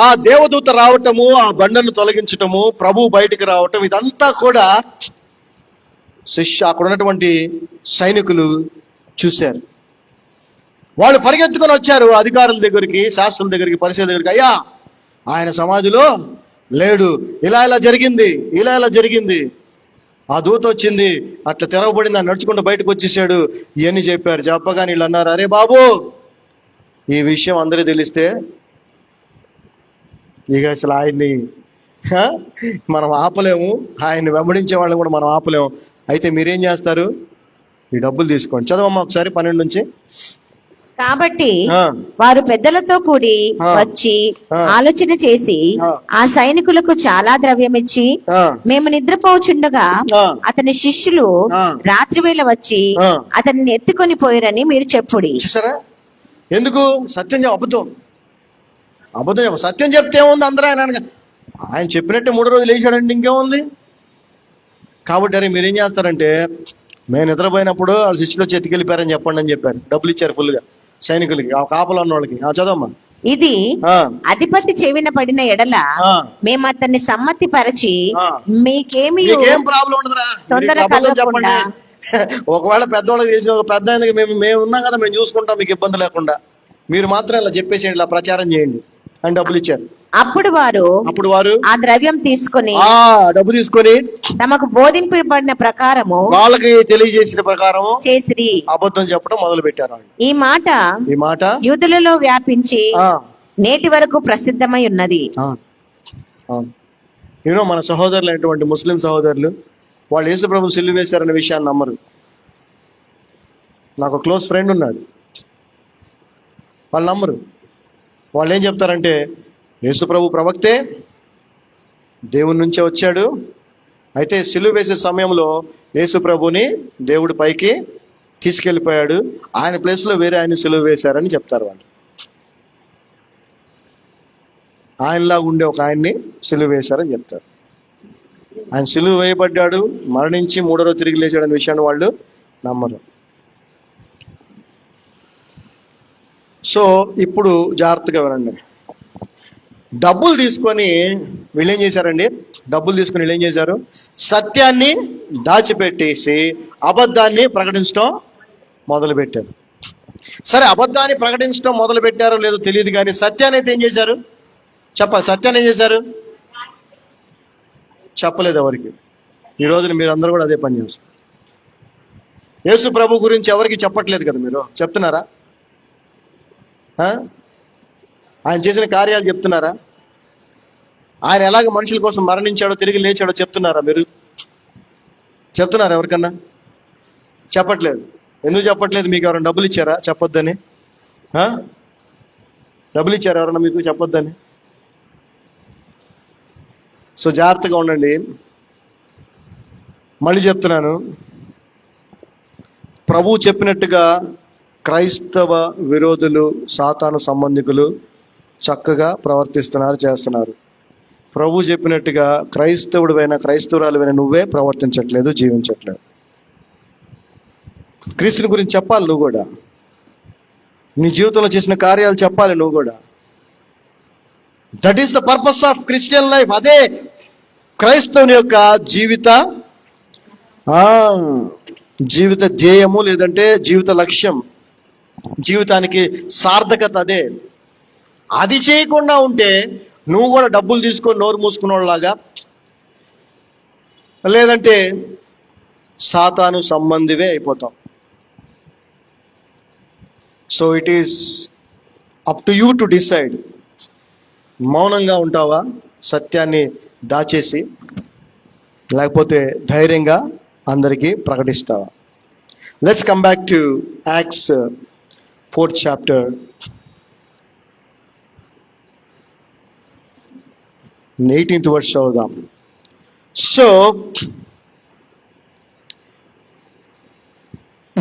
ఆ దేవదూత రావటము, ఆ బండను తొలగించటము, ప్రభు బయటికి రావటం, ఇదంతా కూడా అక్కడ ఉన్నటువంటి సైనికులు చూశారు. వాళ్ళు పరిగెత్తుకొని వచ్చారు అధికారుల దగ్గరికి, శాస్త్రుల దగ్గరికి, పరిశీలన దగ్గరికి. అయ్యా, ఆయన సమాధిలో లేడు, ఇలా జరిగింది, ఆ దూత వచ్చింది, అట్లా తెరవబడింది, నడుచుకుంటూ బయటకు వచ్చేసాడు, ఇవన్నీ చెప్పారు. చెప్పగానే వీళ్ళు అన్నారు, అరే బాబు, ఈ విషయం అందరికీ తెలిస్తే ఇక అసలు ఆయన్ని మనం ఆపలేము, ఆయన్ని వెంబడించే వాళ్ళని కూడా మనం ఆపలేము. అయితే మీరేం చేస్తారు? ఈ డబ్బులు తీసుకోండి. చదవమ్మా ఒకసారి 12 నుంచి. కాబట్టి వారు పెద్దలతో కూడి వచ్చి ఆలోచన చేసి ఆ సైనికులకు చాలా ద్రవ్యం ఇచ్చి, మేము నిద్రపోచుండగా అతని శిష్యులు రాత్రి వేళ వచ్చి అతన్ని ఎత్తుకొని పోయారని మీరు చెప్పుడి. చూసారా? ఎందుకు? సత్యం అబద్ధం సత్యం చెప్తే ఏముంది? అందరూ ఆయన చెప్పినట్టే 3వ రోజు లేచాడండి, ఇంకేముంది? కాబట్టి అరే మీరేం చేస్తారంటే, మేము నిద్రపోయినప్పుడు వాళ్ళ శిష్యులు చేతికెళ్ళిపోయారని చెప్పండి అని చెప్పారు. డబ్బులు ఇచ్చారు ఫుల్గా సైనికులకి, ఆ కాపలా ఉన్న వాళ్ళకి. చదవమ్మా. ఇది అధిపతి చెవిన పడిన ఎడల మేము అతన్ని సమ్మతి పరిచి మీకేం ప్రాబ్లం ఉండదురా, తొందర చెప్పండి. ఒకవేళ పెద్దవాళ్ళకి చేసిన ఒక పెద్ద ఆయనకి మేము ఉన్నాం కదా, మేము చూసుకుంటాం, మీకు ఇబ్బంది లేకుండా, మీరు మాత్రం ఇలా చెప్పేసేయండి, ఇలా ప్రచారం చేయండి అని డబ్బులు ఇచ్చారు. అప్పుడు వారు ఆ ద్రవ్యం తీసుకొని ఆ డబ్బు తీసుకొని తమకు బోధింపబడిన ప్రకారము వాళ్ళకి తెలియజేసిన ప్రకారం చేసిరి. అబద్ధం చెప్పడం మొదలు పెట్టారు వాళ్ళు. ఈ మాట యూదులలో వ్యాపించి నేటి వరకు ప్రసిద్ధమై ఉన్నది. యూనో మన సహోదరులు అయినటువంటి ముస్లిం సహోదరులు వాళ్ళు యేసు ప్రభు సిలువ వేశారనే విషయాన్ని నమ్మరు. నాకు క్లోజ్ ఫ్రెండ్ ఉన్నాడు, వాళ్ళు నమ్మరు. వాళ్ళు ఏం చెప్తారంటే యేసు ప్రభు ప్రవక్తే, దేవుని నుంచే వచ్చాడు, అయితే సిలువ వేసే సమయంలో యేసు ప్రభుని దేవుడి పైకి తీసుకెళ్ళిపోయాడు, ఆయన ప్లేస్లో వేరే ఆయన సిలువ వేశారని చెప్తారు వాళ్ళు. ఆయనలాగా ఉండే ఒక ఆయన్ని సిలువ వేశారని చెప్తారు. ఆయన సిలువ వేయబడ్డాడు, మరణించి 3వ రోజు తిరిగి లేచాడనే విషయాన్ని వాళ్ళు నమ్మరు. సో ఇప్పుడు జాగ్రత్తగా వినండి. డబ్బులు తీసుకొని వీళ్ళేం చేశారండి? వీళ్ళు ఏం చేశారు? సత్యాన్ని దాచిపెట్టేసి అబద్ధాన్ని ప్రకటించడం మొదలుపెట్టారు. సరే, అబద్ధాన్ని ప్రకటించడం మొదలు పెట్టారో లేదో తెలియదు, కానీ సత్యాన్ని అయితే ఏం చేశారు? చెప్పాలి. సత్యాన్ని ఏం చేశారు? చెప్పలేదు ఎవరికి. ఈ రోజున మీరు అందరూ కూడా అదే పని చేస్తారు. యేసు ప్రభు గురించి ఎవరికి చెప్పట్లేదు కదా. మీరు చెప్తున్నారా? ఆయన చేసిన కార్యాలు చెప్తున్నారా? ఆయన ఎలాగ మనుషుల కోసం మరణించాడో తిరిగి లేచాడో చెప్తున్నారా? మీరు చెప్తున్నారా? ఎవరికన్నా చెప్పట్లేదు. ఎందుకు చెప్పట్లేదు? మీకు ఎవరైనా డబ్బులు ఇచ్చారా చెప్పొద్దని? డబ్బులు ఇచ్చారా ఎవరన్నా మీకు చెప్పొద్దని? సో జాగ్రత్తగా ఉండండి. మళ్ళీ చెప్తున్నాను, ప్రభువు చెప్పినట్టుగా క్రైస్తవ విరోధులు, సాతాను సంబంధికులు చక్కగా ప్రవర్తిస్తున్నారు, చేస్తున్నారు. ప్రభు చెప్పినట్టుగా క్రైస్తవురాలువైన నువ్వే ప్రవర్తించట్లేదు, జీవించట్లేదు. క్రీస్తుని గురించి చెప్పాలి నువ్వు కూడా, నీ జీవితంలో చేసిన కార్యాలు చెప్పాలి నువ్వు కూడా. That is the purpose of Christian life. అదే క్రైస్తవుని యొక్క జీవిత ధ్యేయము, లేదంటే జీవిత లక్ష్యం, జీవితానికి సార్థకత అదే. అది చేయకుండా ఉంటే నువ్వు కూడా డబ్బులు తీసుకొని నోరు మూసుకున్నోళ్ళలాగా, లేదంటే సాతాను సంబంధివే అయిపోతాం. So it is up to you to decide. మౌనంగా ఉంటావా సత్యాన్ని దాచేసి, లేకపోతే ధైర్యంగా అందరికీ ప్రకటిస్తావా? Let's come back to Acts 4th chapter. 18th verse చదువుదాం. సో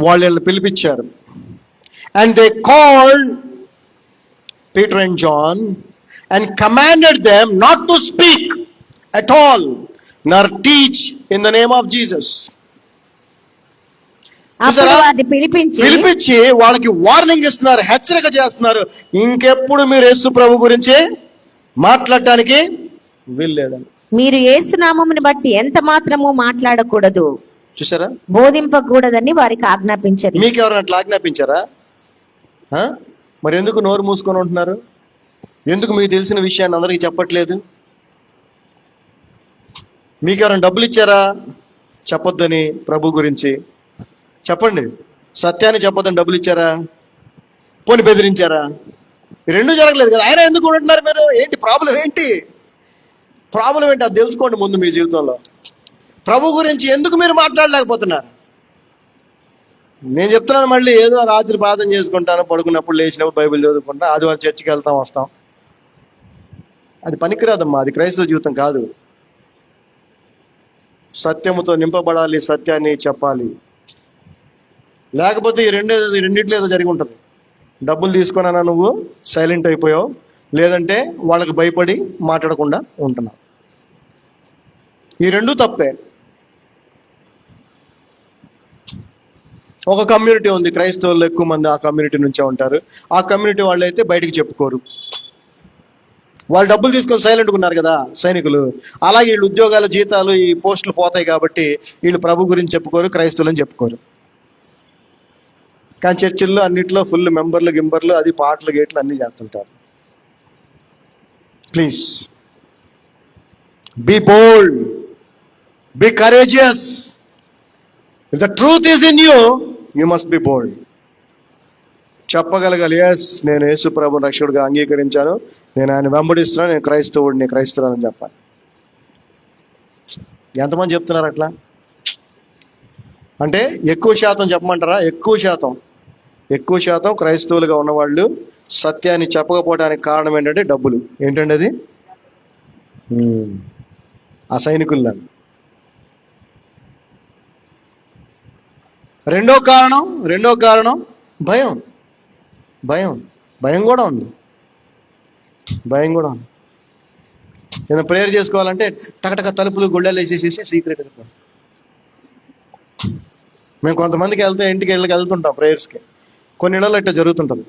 వాళ్ళని పిలిపించారు. And they called Peter and John and commanded them not to speak at all, nor teach in the name of Jesus. పిలిపించి వాళ్ళకి warning ఇస్తున్నారు, హెచ్చరిక చేస్తున్నారు. ఇంకెప్పుడు మీరు యేసు ప్రభు గురించి మాట్లాడటానికి వీల్లేదని. మీరు యేసు నామమును బట్టి ఎంత మాత్రము మాట్లాడకూడదు, చూసారా? బోధింపకూడదని వారికి ఆజ్ఞాపించారు. మీకు ఎవరైనా అట్లా ఆజ్ఞాపించారా? మరి ఎందుకు నోరు మూసుకొని ఉంటున్నారు? ఎందుకు మీకు తెలిసిన విషయాన్ని అందరికీ చెప్పట్లేదు? మీకు ఎవరైనా డబ్బులు ఇచ్చారా చెప్పొద్దని ప్రభు గురించి? చెప్పండి. సత్యాన్ని చెప్పొద్దని డబ్బులు ఇచ్చారా? పోని బెదిరించారా? రెండు జరగలేదు కదా. ఆయన ఎందుకు ఉంటున్నారు మీరు? ఏంటి ప్రాబ్లం? ప్రాబ్లం ఏంటి? అది తెలుసుకోండి ముందు మీ జీవితంలో. ప్రభు గురించి ఎందుకు మీరు మాట్లాడలేకపోతున్నారు? నేను చెప్తున్నాను మళ్ళీ, ఏదో రాత్రి ప్రార్థన చేసుకుంటాను, పడుకున్నప్పుడు లేచినప్పుడు బైబిల్ చదువుకుంటా, ఆదివారం చర్చికి వెళ్తాం వస్తాం. అది పనికిరాదమ్మా, అది క్రైస్తవ జీవితం కాదు. సత్యముతో నింపబడాలి, సత్యాన్ని చెప్పాలి. లేకపోతే ఈ రెండిట్లో ఏదో జరిగి ఉంటుంది. డబ్బులు తీసుకున్నా నువ్వు సైలెంట్ అయిపోయావు, లేదంటే వాళ్ళకి భయపడి మాట్లాడకుండా ఉంటున్నావు. ఈ రెండు తప్పే. ఒక కమ్యూనిటీ ఉంది, క్రైస్తవులు ఎక్కువ మంది ఆ కమ్యూనిటీ నుంచే ఉంటారు. ఆ కమ్యూనిటీ వాళ్ళు అయితే బయటికి చెప్పుకోరు. వాళ్ళు డబ్బులు తీసుకొని సైలెంట్గా ఉన్నారు కదా సైనికులు. అలాగే వీళ్ళు ఉద్యోగాలు, జీతాలు, ఈ పోస్టులు పోతాయి కాబట్టి వీళ్ళు ప్రభు గురించి చెప్పుకోరు, క్రైస్తవులని చెప్పుకోరు. కానీ చర్చిల్లో అన్నిట్లో ఫుల్ మెంబర్లు, గింబర్లు, అది పాటలు, గేట్లు అన్నీ చేస్తుంటారు. Please be bold, be courageous. If the truth is in you, you must be bold. చెప్పగలగాలి, ఎస్ నేను యేసు ప్రభు రక్షకుడిగా అంగీకరించాను, నేను ఆయన వెంబడిస్తున్నాను, నేను క్రైస్తవుడిని, క్రైస్తవులని చెప్పాలి. ఎంతమంది చెప్తున్నారు అట్లా? అంటే ఎక్కువ శాతం చెప్పమంటారా? ఎక్కువ శాతం క్రైస్తవులుగా ఉన్నవాళ్ళు సత్యాన్ని చెప్పకపోవడానికి కారణం ఏంటంటే డబ్బులు. ఏంటండి అది? ఆ సైనికుల్లా. రెండో కారణం భయం కూడా ఉంది. ఏదైనా ప్రేయర్ చేసుకోవాలంటే టకటక తలుపులు గుళ్ళలు వేసేసేసి సీక్రెట్. మేము కొంతమందికి ఇంటికి వెళ్తుంటాం ప్రేయర్స్కి. కొన్ని ఇళ్ళలో ఇట్లా జరుగుతుంటుంది.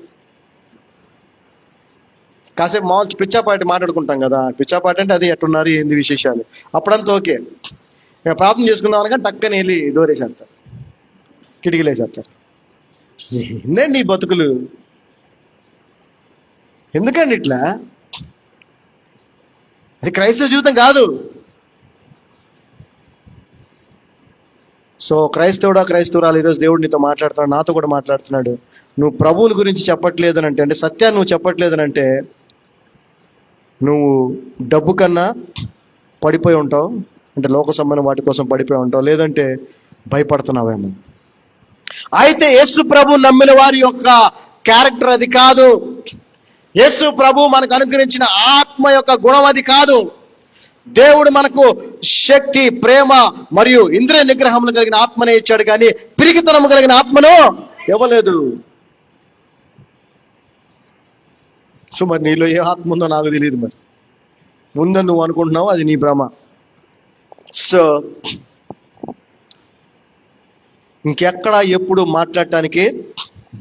కాసేపు మామూలు పిచ్చాపాటి మాట్లాడుకుంటాం కదా. పిచ్చాపాటి అంటే అది ఎట్టున్నారు, ఏంది విశేషాలు, అప్పుడంతా ఓకే. మేము ప్రార్థన చేసుకుందాం అనగా టక్కని వెళ్ళి డోర్ వేసేస్తారు, కిటికీలు వేసేస్తారు. ఏందండి ఈ బతుకులు? ఎందుకండి ఇట్లా? అది క్రైస్తవ జీవితం కాదు. సో క్రైస్తవురాలు ఈరోజు దేవుడు నీతో మాట్లాడుతున్నాడు, నాతో కూడా మాట్లాడుతున్నాడు. నువ్వు ప్రభువుని గురించి చెప్పట్లేదనంటే, అంటే సత్యాన్ని నువ్వు చెప్పట్లేదనంటే, నువ్వు డబ్బు కన్నా పడిపోయి ఉంటావు, అంటే లోక సంబంధం వాటి కోసం పడిపోయి ఉంటావు, లేదంటే భయపడుతున్నావేమో. అయితే యేసు ప్రభు నమ్మిన వారి యొక్క క్యారెక్టర్ అది కాదు. యేసు ప్రభు మనకు అనుగ్రహించిన ఆత్మ యొక్క గుణం అది కాదు. దేవుడు మనకు శక్తి, ప్రేమ మరియు ఇంద్రియ నిగ్రహములు కలిగిన ఆత్మనే ఇచ్చాడు, కానీ పిరికితనము కలిగిన ఆత్మను ఇవ్వలేదు. సో మరి నీలో ఏ ఆత్మ ఉందో నాకు తెలియదు. మరి ఉందని నువ్వు అనుకుంటున్నావు, అది నీ భ్రమ. సో ఇంకెక్కడా ఎప్పుడు మాట్లాడటానికి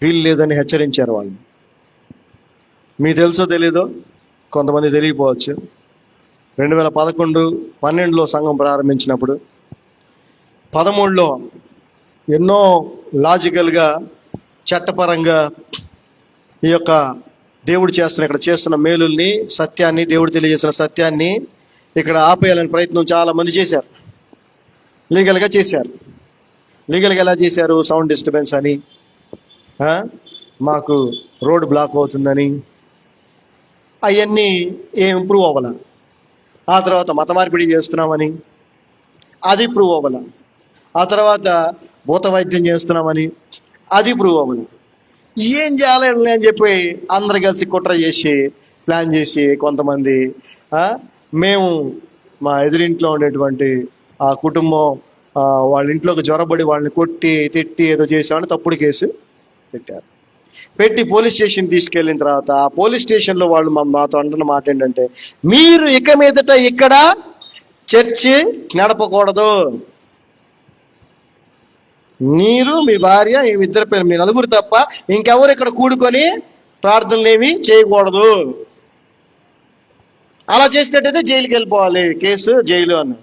వీలు లేదని హెచ్చరించారు వాళ్ళు. మీకు తెలుసో తెలీదో, కొంతమంది తెలియకపోవచ్చు. 2011-12లో సంఘం ప్రారంభించినప్పుడు 13లో ఎన్నో లాజికల్గా, చట్టపరంగా ఈ యొక్క దేవుడు ఇక్కడ చేస్తున్న మేలుల్ని, సత్యాన్ని, దేవుడు తెలియజేసిన సత్యాన్ని ఇక్కడ ఆపేయాలని ప్రయత్నం చాలా మంది చేశారు. లీగల్గా చేశారు. లీగల్గా ఎలా చేశారు? సౌండ్ డిస్టర్బెన్స్ అని, మాకు రోడ్ బ్లాక్ అవుతుందని, అవన్నీ ఏం ఇంప్రూవ్ అవ్వాల. ఆ తర్వాత మత మార్పిడి చేస్తున్నామని, అది ప్రూవ్ అవ్వాల. ఆ తర్వాత భూత వైద్యం చేస్తున్నామని, అది ప్రూవ్ అవ్వాలి. ఏం చేయాలి అని చెప్పి అందరు కలిసి కుట్ర చేసి, ప్లాన్ చేసి, కొంతమంది మేము మా ఎదురింట్లో ఉండేటువంటి ఆ కుటుంబం వాళ్ళ ఇంట్లోకి జ్వరబడి వాళ్ళని కొట్టి తిట్టి ఏదో చేసామని తప్పుడు కేసు పెట్టారు. పెట్టి పోలీస్ స్టేషన్ తీసుకెళ్ళిన తర్వాత ఆ పోలీస్ స్టేషన్లో వాళ్ళు మాతో అంటున్న మాట ఏంటంటే, మీరు ఇక మీదట ఇక్కడ చర్చి నడపకూడదు, మీరు, మీ భార్య, ఇద్దరు పేరు, మీ నలుగురు తప్ప ఇంకెవరు ఇక్కడ కూడుకొని ప్రార్థనలు ఏమి చేయకూడదు. అలా చేసినట్టయితే జైలుకి వెళ్ళిపోవాలి, కేసు జైలు అన్న.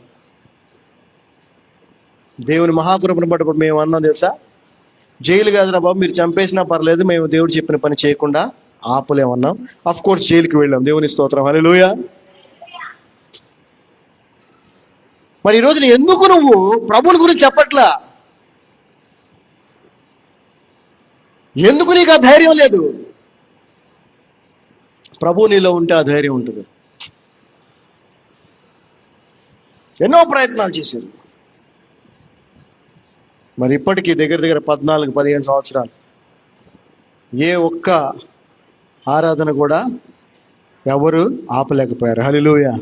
దేవుని మహాకృపను బట్టి మేము అన్నాం తెలుసా, జైలు కాదురా బాబు, మీరు చంపేసినా పర్లేదు, మేము దేవుడు చెప్పిన పని చేయకుండా ఆపలేమన్నాం. అఫ్ కోర్స్ జైలుకి వెళ్ళాం. దేవుని స్తోత్రం, హల్లెలూయా. మరి ఈరోజు ఎందుకు నువ్వు ప్రభువుని గురించి చెప్పట్లా? ఎందుకు నీకు ఆ ధైర్యం లేదు? ప్రభు నీలో ఉంటే ఆ ధైర్యం ఉంటుంది. ఎన్నో ప్రయత్నాలు చేశారు. మరి ఇప్పటికీ దగ్గర 14-15 సంవత్సరాలు ఏ ఒక్క ఆరాధన కూడా ఎవరు ఆపలేకపోయారు. హల్లెలూయా.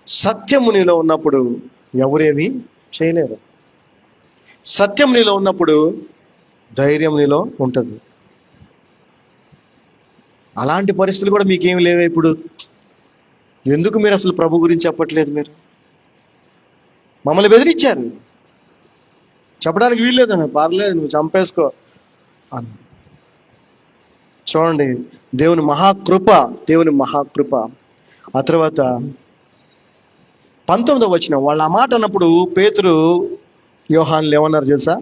సత్యము నీలో ఉన్నప్పుడు ఎవరేమీ చేయలేరు. సత్యం నీలో ఉన్నప్పుడు ధైర్యం నీలో ఉంటుంది. అలాంటి పరిస్థితులు కూడా మీకేమి లేవే ఇప్పుడు? ఎందుకు మీరు అసలు ప్రభు గురించి చెప్పట్లేదు? మీరు మమ్మల్ని బెదిరించారు, చెప్పడానికి వీల్లేదన్న, పర్లేదు నువ్వు చంపేసుకో అని. చూడండి, దేవుని మహాకృప. ఆ తర్వాత 19వ వచనం, వాళ్ళు ఆ మాట అన్నప్పుడు పేతురు, యోహానులు ఏమన్నారు తెలుసా?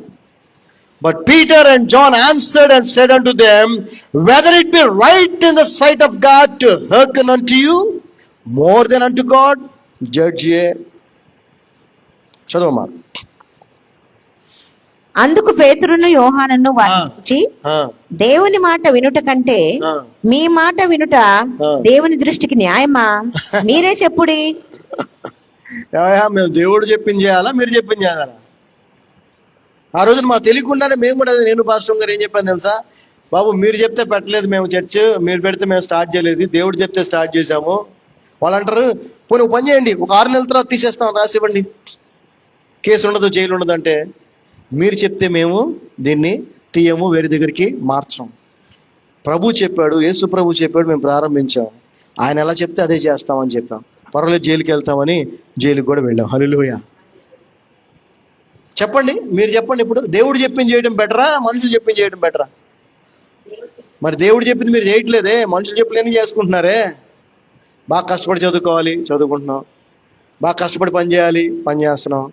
But Peter and John answered and said unto them, whether it be right in the sight of God to hearken unto you more than unto God, judge ye. చదవమా. అందుకు పేతురును యోహానును వారించి, దేవుని మాట వినుట కంటే మీ మాట వినుట దేవుని దృష్టికి న్యాయమా? మీరే చెప్పుడి. మేము దేవుడు చెప్పింది చేయాలా, మీరు చెప్పింది చేయాలా? ఆ రోజున మా తెలియకుండానే మేము కూడా, నేను పాస్టర్ గారు ఏం చెప్పాను తెలుసా, బాబు మీరు చెప్తే పెట్టలేదు మేము చర్చ్, మీరు పెడితే మేము స్టార్ట్ చేయలేదు, దేవుడు చెప్తే స్టార్ట్ చేశాము. వాళ్ళు అంటారు, పోనీ పని చేయండి, ఒక 6 నెలల తర్వాత తీసేస్తాం, రాసివ్వండి, కేసు ఉండదు, జైలు ఉండదు. అంటే మీరు చెప్తే మేము దీన్ని తీయము, వేరే దగ్గరికి మార్చం. ప్రభు చెప్పాడు, యేసు ప్రభు చెప్పాడు, మేము ప్రారంభించాం. ఆయన ఎలా చెప్తే అదే చేస్తామని చెప్పాం. పర్వాలేదు జైలుకి వెళ్తామని జైలుకి కూడా వెళ్ళాం. హల్లెలూయా. చెప్పండి, మీరు చెప్పండి. ఇప్పుడు దేవుడు చెప్పింది చేయడం బెటరా, మనుషులు చెప్పింది చేయడం బెటరా? మరి దేవుడు చెప్పింది మీరు చేయట్లేదే, మనుషులు చెప్పలేని చేసుకుంటున్నారే. బాగా కష్టపడి చదువుకోవాలి, చదువుకుంటున్నాం. బాగా కష్టపడి పని చేయాలి, పని చేస్తున్నాం.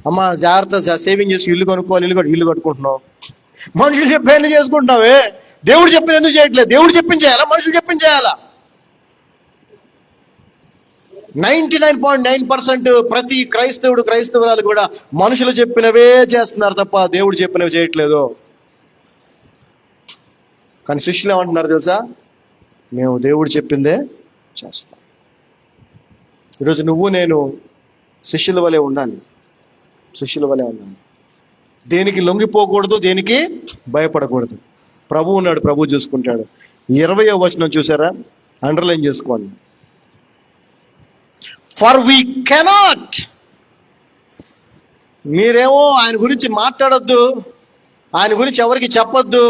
అమ్మ జాగ్రత్త సేవింగ్ చేసి ఇల్లు కొనుక్కోవాలి, ఇల్లు కట్టుకుంటున్నాం. మనుషులు చెప్పేది చేసుకుంటున్నావే, దేవుడు చెప్పింది ఎందుకు చేయట్లేదు? దేవుడు చెప్పింది చేయాలా, మనుషులు చెప్పింది చేయాలా? 99.9% ప్రతి క్రైస్తవురాలు కూడా మనుషులు చెప్పినవే చేస్తున్నారు తప్ప దేవుడు చెప్పినవి చేయట్లేదు. కానీ శిష్యులు ఏమంటున్నారు తెలుసా? మేము దేవుడు చెప్పిందే చేస్తాం. ఈరోజు నువ్వు నేను శిష్యుల వలె ఉండాలి, శిష్యుల వలె ఉండాలి. దేనికి లొంగిపోకూడదు, దేనికి భయపడకూడదు. ప్రభు ఉన్నాడు, ప్రభు చూసుకుంటాడు. 20వ వచనం చూసారా? అండర్లైన్ చేసుకోండి. ఫర్ వీ కెనాట్, మీరేమో ఆయన గురించి మాట్లాడొద్దు, ఆయన గురించి ఎవరికి చెప్పొద్దు,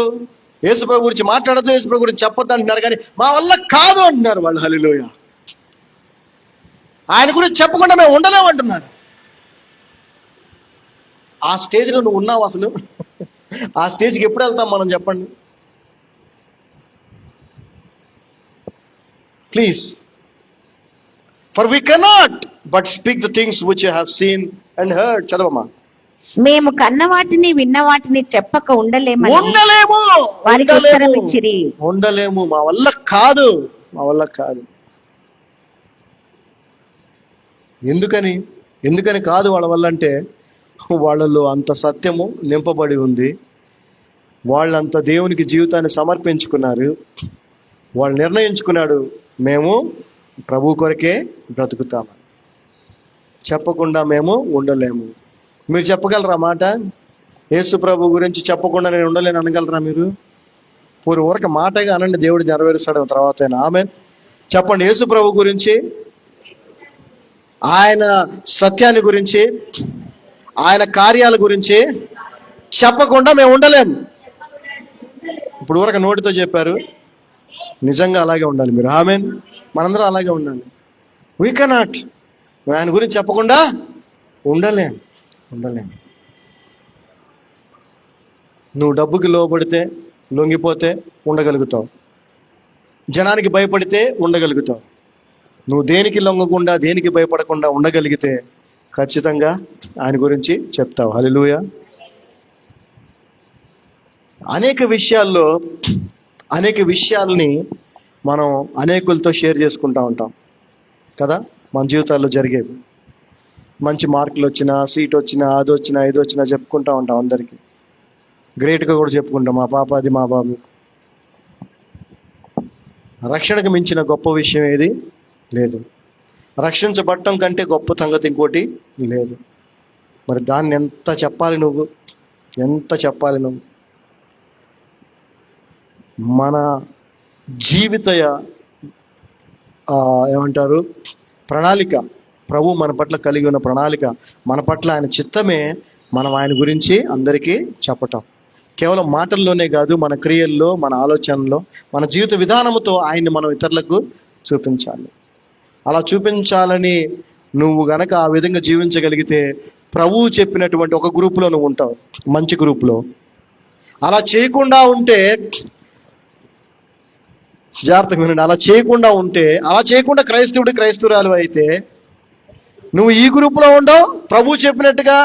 యేసుప్రభు గురించి మాట్లాడొద్దు, యేసుప్రభు గురించి చెప్పొద్దు అంటున్నారు. కానీ మా వల్ల కాదు అంటున్నారు వాళ్ళు. హల్లెలూయా. ఆయన గురించి చెప్పకుండా మేము ఉండలేమంటున్నారు. ఆ స్టేజ్లో నువ్వు ఉన్నావు అసలు? ఆ స్టేజ్కి ఎప్పుడు వెళ్తాం మనం చెప్పండి please. For we cannot but speak the things which you have seen and heard. చదవమ్మా. మేము కన్న వాటిని విన్న వాటిని చెప్పక ఉండలేము. వారికి ఉత్తరం ఇచ్చిరి, ఉండలేము, మా వల్ల కాదు, మా వల్ల కాదు. ఎందుకని కాదు వాళ్ళ వల్ల అంటే, వాళ్ళలో అంత సత్యము నింపబడి ఉంది, వాళ్ళంత దేవునికి జీవితాన్ని సమర్పించుకున్నారు. వాళ్ళు నిర్ణయించుకున్నాడు, మేము ప్రభు కొరకే బ్రతుకుతాము, చెప్పకుండా మేము ఉండలేము. మీరు చెప్పగలరా మాట? యేసు ప్రభు గురించి చెప్పకుండా నేను ఉండలేను అనగలరా మీరు? పూర్వ వరకు మాటగా అనండి, దేవుడు నెరవేరుస్తాడు తర్వాత. ఆమేన్. చెప్పండి. యేసు ప్రభు గురించి, ఆయన సత్యాన్ని గురించి, ఆయన కార్యాల గురించి చెప్పకుండా మేము ఉండలేము. ఇప్పుడు వరకు నోటితో చెప్పారు, నిజంగా అలాగే ఉండాలి మీరు. ఆమేన్. మనందరం అలాగే ఉండాలి. వీ కెనాట్, ఆయన గురించి చెప్పకుండా ఉండలేం. నువ్వు డబ్బుకి లోబడితే, లొంగిపోతే ఉండగలుగుతావు. జనానికి భయపడితే ఉండగలుగుతావు. నువ్వు దేనికి లొంగకుండా, దేనికి భయపడకుండా ఉండగలిగితే ఖచ్చితంగా ఆయన గురించి చెప్తావు. హల్లెలూయా. అనేక విషయాల్ని మనం అనేకులతో షేర్ చేసుకుంటూ ఉంటాం కదా. మన జీవితాల్లో జరిగేవి, మంచి మార్కులు వచ్చినా, సీట్ వచ్చినా, అది వచ్చినా, ఇది వచ్చినా చెప్పుకుంటూ ఉంటాం అందరికీ. గ్రేట్గా కూడా చెప్పుకుంటాం, మా పాప అది, మా బాబు. రక్షణకు మించిన గొప్ప విషయం ఏది లేదు. రక్షించబడటం కంటే గొప్ప సంగతి ఇంకోటి లేదు. మరి దాన్ని ఎంత చెప్పాలి నువ్వు? మన జీవిత ఏమంటారు ప్రణాళిక, ప్రభు మన పట్ల కలిగి ఉన్న ప్రణాళిక, మన పట్ల ఆయన చిత్తమే మనం ఆయన గురించి అందరికీ చెప్పటం. కేవలం మాటల్లోనే కాదు, మన క్రియల్లో, మన ఆలోచనలో, మన జీవిత విధానముతో ఆయన్ని మనం ఇతరులకు చూపించాలి. అలా చూపించాలని నువ్వు గనక ఆ విధంగా జీవించగలిగితే ప్రభువు చెప్పినటువంటి ఒక గ్రూపులో నువ్వు ఉంటావు, మంచి గ్రూపులో. అలా చేయకుండా ఉంటే, జాగ్రత్తగా వినండి, అలా చేయకుండా క్రైస్తవురాలు అయితే నువ్వు ఈ గ్రూపులో ఉండవు, ప్రభు చెప్పినట్టుగా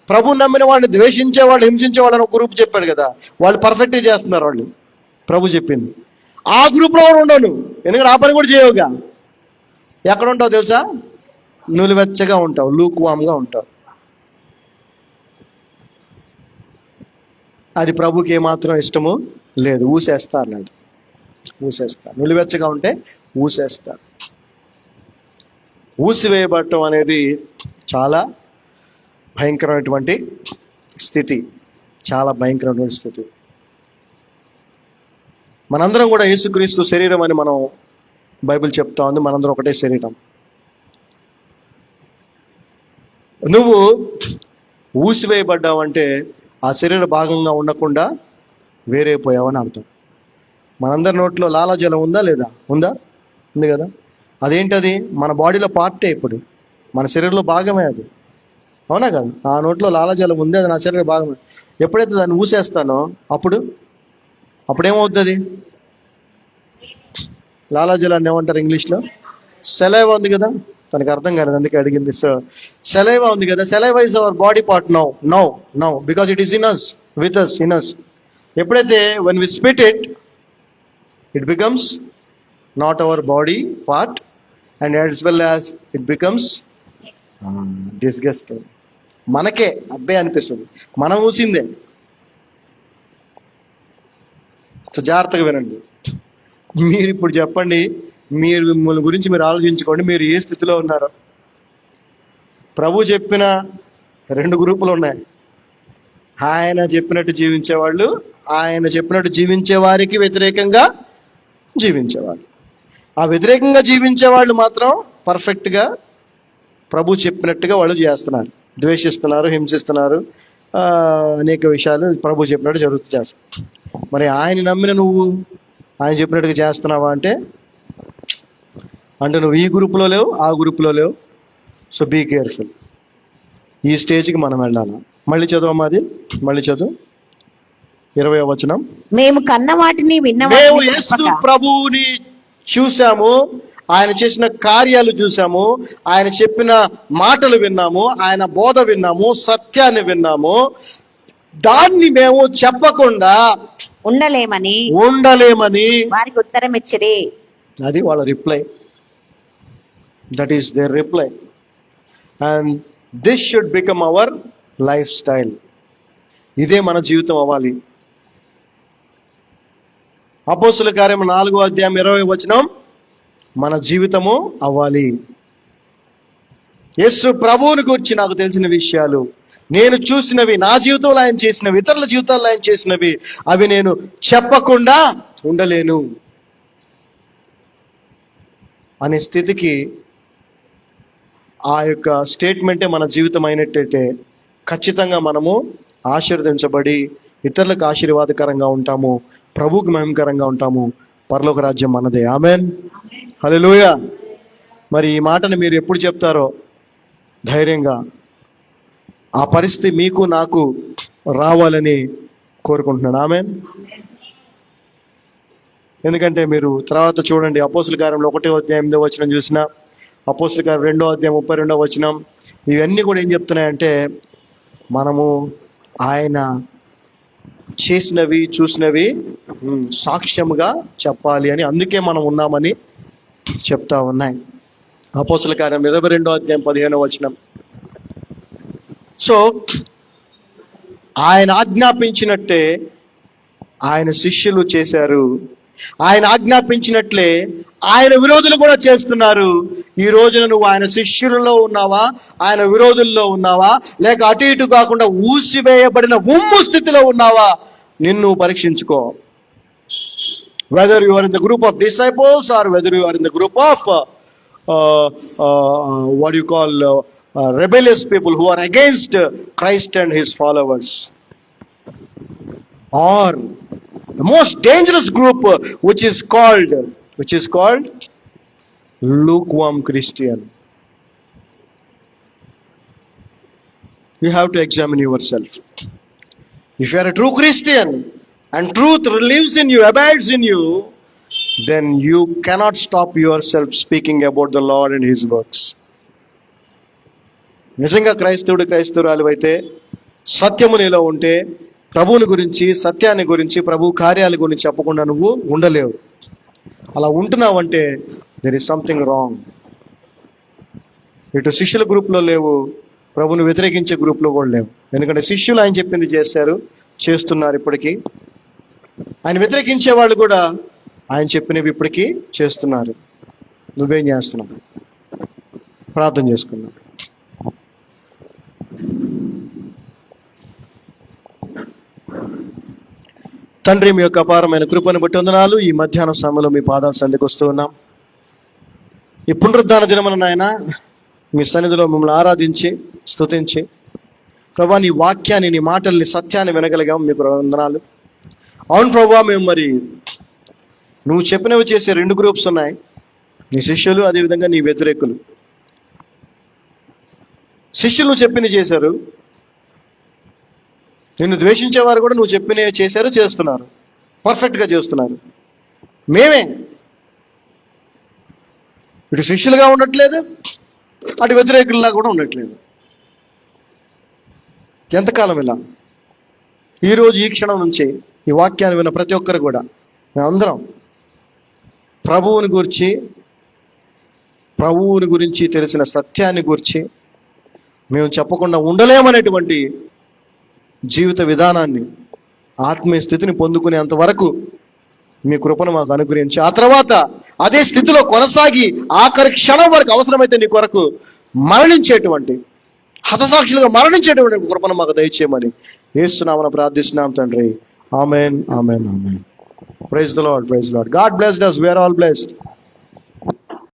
ప్రభు నమ్మిన వాడిని ద్వేషించే వాళ్ళు, హింసించే వాళ్ళని ఒక గ్రూప్ చెప్పాడు కదా, వాళ్ళు పర్ఫెక్ట్గా చేస్తున్నారు. వాళ్ళు ప్రభు చెప్పింది. ఆ గ్రూప్లో కూడా ఉండవు నువ్వు, ఎందుకంటే ఆ పని కూడా చేయవుగా. ఎక్కడ ఉంటావు తెలుసా? నులివెచ్చగా ఉంటావు, లూక్వామ్గా ఉంటావు. అది ప్రభుకి ఏమాత్రం ఇష్టము లేదు. ఊసేస్తా అన్నాడు, ఊసేస్తా. నులివెచ్చగా ఉంటే ఊసేస్తా. ఊసివేయబడటం అనేది చాలా భయంకరమైనటువంటి స్థితి, చాలా భయంకరమైనటువంటి స్థితి. మనందరం కూడా యేసుక్రీస్తు శరీరం అని మనం బైబిల్ చెప్తా ఉంది. మనందరం ఒకటే శరీరం. నువ్వు ఊసివేయబడ్డావంటే ఆ శరీర భాగంగా ఉండకుండా వేరైపోయావని అర్థం. మనందరి నోట్లో లాలాజలం ఉందా లేదా? ఉందా? ఉంది కదా. అదేంటది? మన బాడీలో పార్టే, ఇప్పుడు మన శరీరంలో భాగమే అది, అవునా కదా? ఆ నోట్లో లాలాజలం ఉంది, అది నా శరీర భాగమే. ఎప్పుడైతే దాన్ని ఊసేస్తానో అప్పుడేమవుతుంది? లాలాజలాన్ని ఏమంటారు ఇంగ్లీష్లో? సెలైవా ఉంది కదా. తనకు అర్థం కాలేదు, అందుకే అడిగింది. సో సెలైవా ఉంది కదా, saliva is our body part now because it is in us, with us, in us. ఎప్పుడైతే when we spit it becomes not our body part, and as well as it becomes disgusting. మనకే అబ్బే అనిపిస్తుంది, మనం ఊసిందే. జాగ్రత్తగా వినండి. మీరు ఇప్పుడు చెప్పండి, మీరు మిమ్మల్ని గురించి మీరు ఆలోచించుకోండి, మీరు ఏ స్థితిలో ఉన్నారో. ప్రభు చెప్పిన 2 గ్రూపులు ఉన్నాయి. ఆయన చెప్పినట్టు జీవించేవాళ్ళు, ఆయన చెప్పినట్టు జీవించే వారికి వ్యతిరేకంగా జీవించేవాళ్ళు. ఆ వ్యతిరేకంగా జీవించేవాళ్ళు మాత్రం పర్ఫెక్ట్గా ప్రభు చెప్పినట్టుగా వాళ్ళు చేస్తున్నారు, ద్వేషిస్తున్నారు, హింసిస్తున్నారు, అనేక విషయాలు ప్రభు చెప్పినట్టు జరుగుతూ చేస్తారు. మరి ఆయన నమ్మిన నువ్వు ఆయన చెప్పినట్టుగా చేస్తున్నావా అంటే నువ్వు ఈ గ్రూప్లో లేవు, ఆ గ్రూప్లో లేవు. So be careful. ఈ స్టేజ్కి మనం వెళ్ళాలి. మళ్ళీ చదువు, అది మళ్ళీ చదువు. 20వ వచనం. మేము కన్న వాటిని మేము యేసు ప్రభువుని చూసాము, ఆయన చేసిన కార్యాలు చూసాము, ఆయన చెప్పిన మాటలు విన్నాము, ఆయన బోధ విన్నాము, సత్యాన్ని విన్నాము. దాన్ని మేము చెప్పకుండా ఉండలేమని వారికి ఉత్తరం ఇచ్చిరి. అది వాళ్ళ reply. That is their reply. And this should become our life style. ఇదే మన జీవితం అవ్వాలి. అపోస్తుల కార్యం 4వ అధ్యాయం 20వ వచనం మన జీవితము అవ్వాలి. యేసు ప్రభువుని గురించి నాకు తెలిసిన విషయాలు, నేను చూసినవి, నా జీవితంలో ఆయన చేసినవి, ఇతరుల జీవితాల్లో ఆయన చేసినవి, అవి నేను చెప్పకుండా ఉండలేను అనే స్థితికి, ఆ యొక్క స్టేట్మెంటే మన జీవితం అయినట్టయితే ఖచ్చితంగా మనము ఆశీర్వదించబడి ఇతరులకు ఆశీర్వాదకరంగా ఉంటాము, ప్రభువుకి మహిమకరంగా ఉంటాము, పరలోక రాజ్యం మనదే. ఆమెన్, హల్లెలూయా. మరి ఈ మాటను మీరు ఎప్పుడు చెప్తారో ధైర్యంగా ఆ పరిస్థితి మీకు నాకు రావాలని కోరుకుంటున్నాను. ఆమెన్. ఎందుకంటే మీరు తర్వాత చూడండి, అపోస్తుల కార్యంలో 1వ అధ్యాయం 8వ వచనం చూసిన, అపోస్తుల కార్యం 2వ అధ్యాయం 32వ వచనం, ఇవన్నీ కూడా ఏం చెప్తున్నాయంటే మనము ఆయన చేసినవి చూసినవి సాక్ష్యముగా చెప్పాలి అని, అందుకే మనం ఉన్నామని చెప్తా ఉన్నాయి. అపోస్తుల కార్యం 22వ అధ్యాయం 15వ వచనం. సో ఆయన ఆజ్ఞాపించినట్టే ఆయన శిష్యులు చేశారు, ఆయన ఆజ్ఞాపించినట్లే ఆయన విరోధులు కూడా చేస్తున్నారు. ఈ రోజున నువ్వు ఆయన శిష్యులలో ఉన్నావా, ఆయన విరోధుల్లో ఉన్నావా, లేక అటు ఇటు కాకుండా ఊసివేయబడిన ఉమ్ము స్థితిలో ఉన్నావా? నిన్ను పరీక్షించుకో. Whether you are in the group of disciples or whether you are in the group of what you call rebellious people who are against Christ and his followers, or the most dangerous group which is called lukewarm Christian. You have to examine yourself. If you are a true Christian and truth lives in you, abides in you, then you cannot stop yourself speaking about the Lord and his works. నిజంగా క్రైస్తవురాలు అయితే సత్యము నీలో ఉంటే ప్రభువుని గురించి, సత్యాన్ని గురించి, ప్రభు కార్యాల గురించి చెప్పకుండా నువ్వు ఉండలేవు. అలా ఉంటున్నావంటే దెర్ ఇస్ సంథింగ్ రాంగ్. ఇటు శిష్యుల గ్రూప్లో లేవు, ప్రభుని వ్యతిరేకించే గ్రూప్లో కూడా లేవు. ఎందుకంటే శిష్యులు ఆయన చెప్పింది చేశారు, చేస్తున్నారు ఇప్పటికీ. ఆయన వ్యతిరేకించే వాళ్ళు కూడా ఆయన చెప్పినవి ఇప్పటికీ చేస్తున్నారు. నువ్వేం చేస్తున్నావు? ప్రార్థన చేసుకున్నావు. తండ్రి, మీ యొక్క అపారమైన కృపను బట్టి వందనాలు. ఈ మధ్యాహ్న సమయంలో మీ పాదాల సంధికి వస్తూ ఉన్నాం. ఈ పునరుద్ధాన దినమున నాయన మీ సన్నిధిలో మిమ్మల్ని ఆరాధించి స్తుతించి ప్రభా నీ వాక్యాన్ని, నీ మాటల్ని, సత్యాన్ని వినగలిగాం. మీకు వందనాలు. అవును ప్రభా, మేము మరి నువ్వు చెప్పినవి చేసే 2 గ్రూప్స్ ఉన్నాయి, నీ శిష్యులు, అదేవిధంగా నీ వ్యతిరేకులు. శిష్యులు నువ్వు చెప్పింది చేశారు, నిన్ను ద్వేషించేవారు కూడా నువ్వు చెప్పినవి చేశారు, చేస్తున్నారు, పర్ఫెక్ట్గా చేస్తున్నారు. మేమే ఇటు శిష్యులుగా ఉండట్లేదు, అటు వ్యతిరేకుల్లా కూడా ఉండట్లేదు. ఎంతకాలం ఇలా? ఈరోజు ఈ క్షణం నుంచి ఈ వాక్యాన్ని విన్న ప్రతి ఒక్కరు కూడా మేమందరం ప్రభువుని గురించి తెలిసిన సత్యాన్ని గురించి మేము చెప్పకుండా ఉండలేమనేటువంటి జీవిత విధానాన్ని, ఆత్మీయ స్థితిని పొందుకునేంత వరకు మీ కృపను మాకు అనుగ్రహించి, ఆ తర్వాత అదే స్థితిలో కొనసాగి ఆఖరి క్షణం వరకు అవసరమైతే నీ కొరకు మరణించేటువంటి, హతసాక్షులుగా మరణించేటువంటి కృపను మాకు దయచేయమని యేసు నామమున ప్రార్థిస్తున్నాం తండ్రి. Amen, amen, amen. Praise the lord, praise the lord. God blessed us. We are all blessed.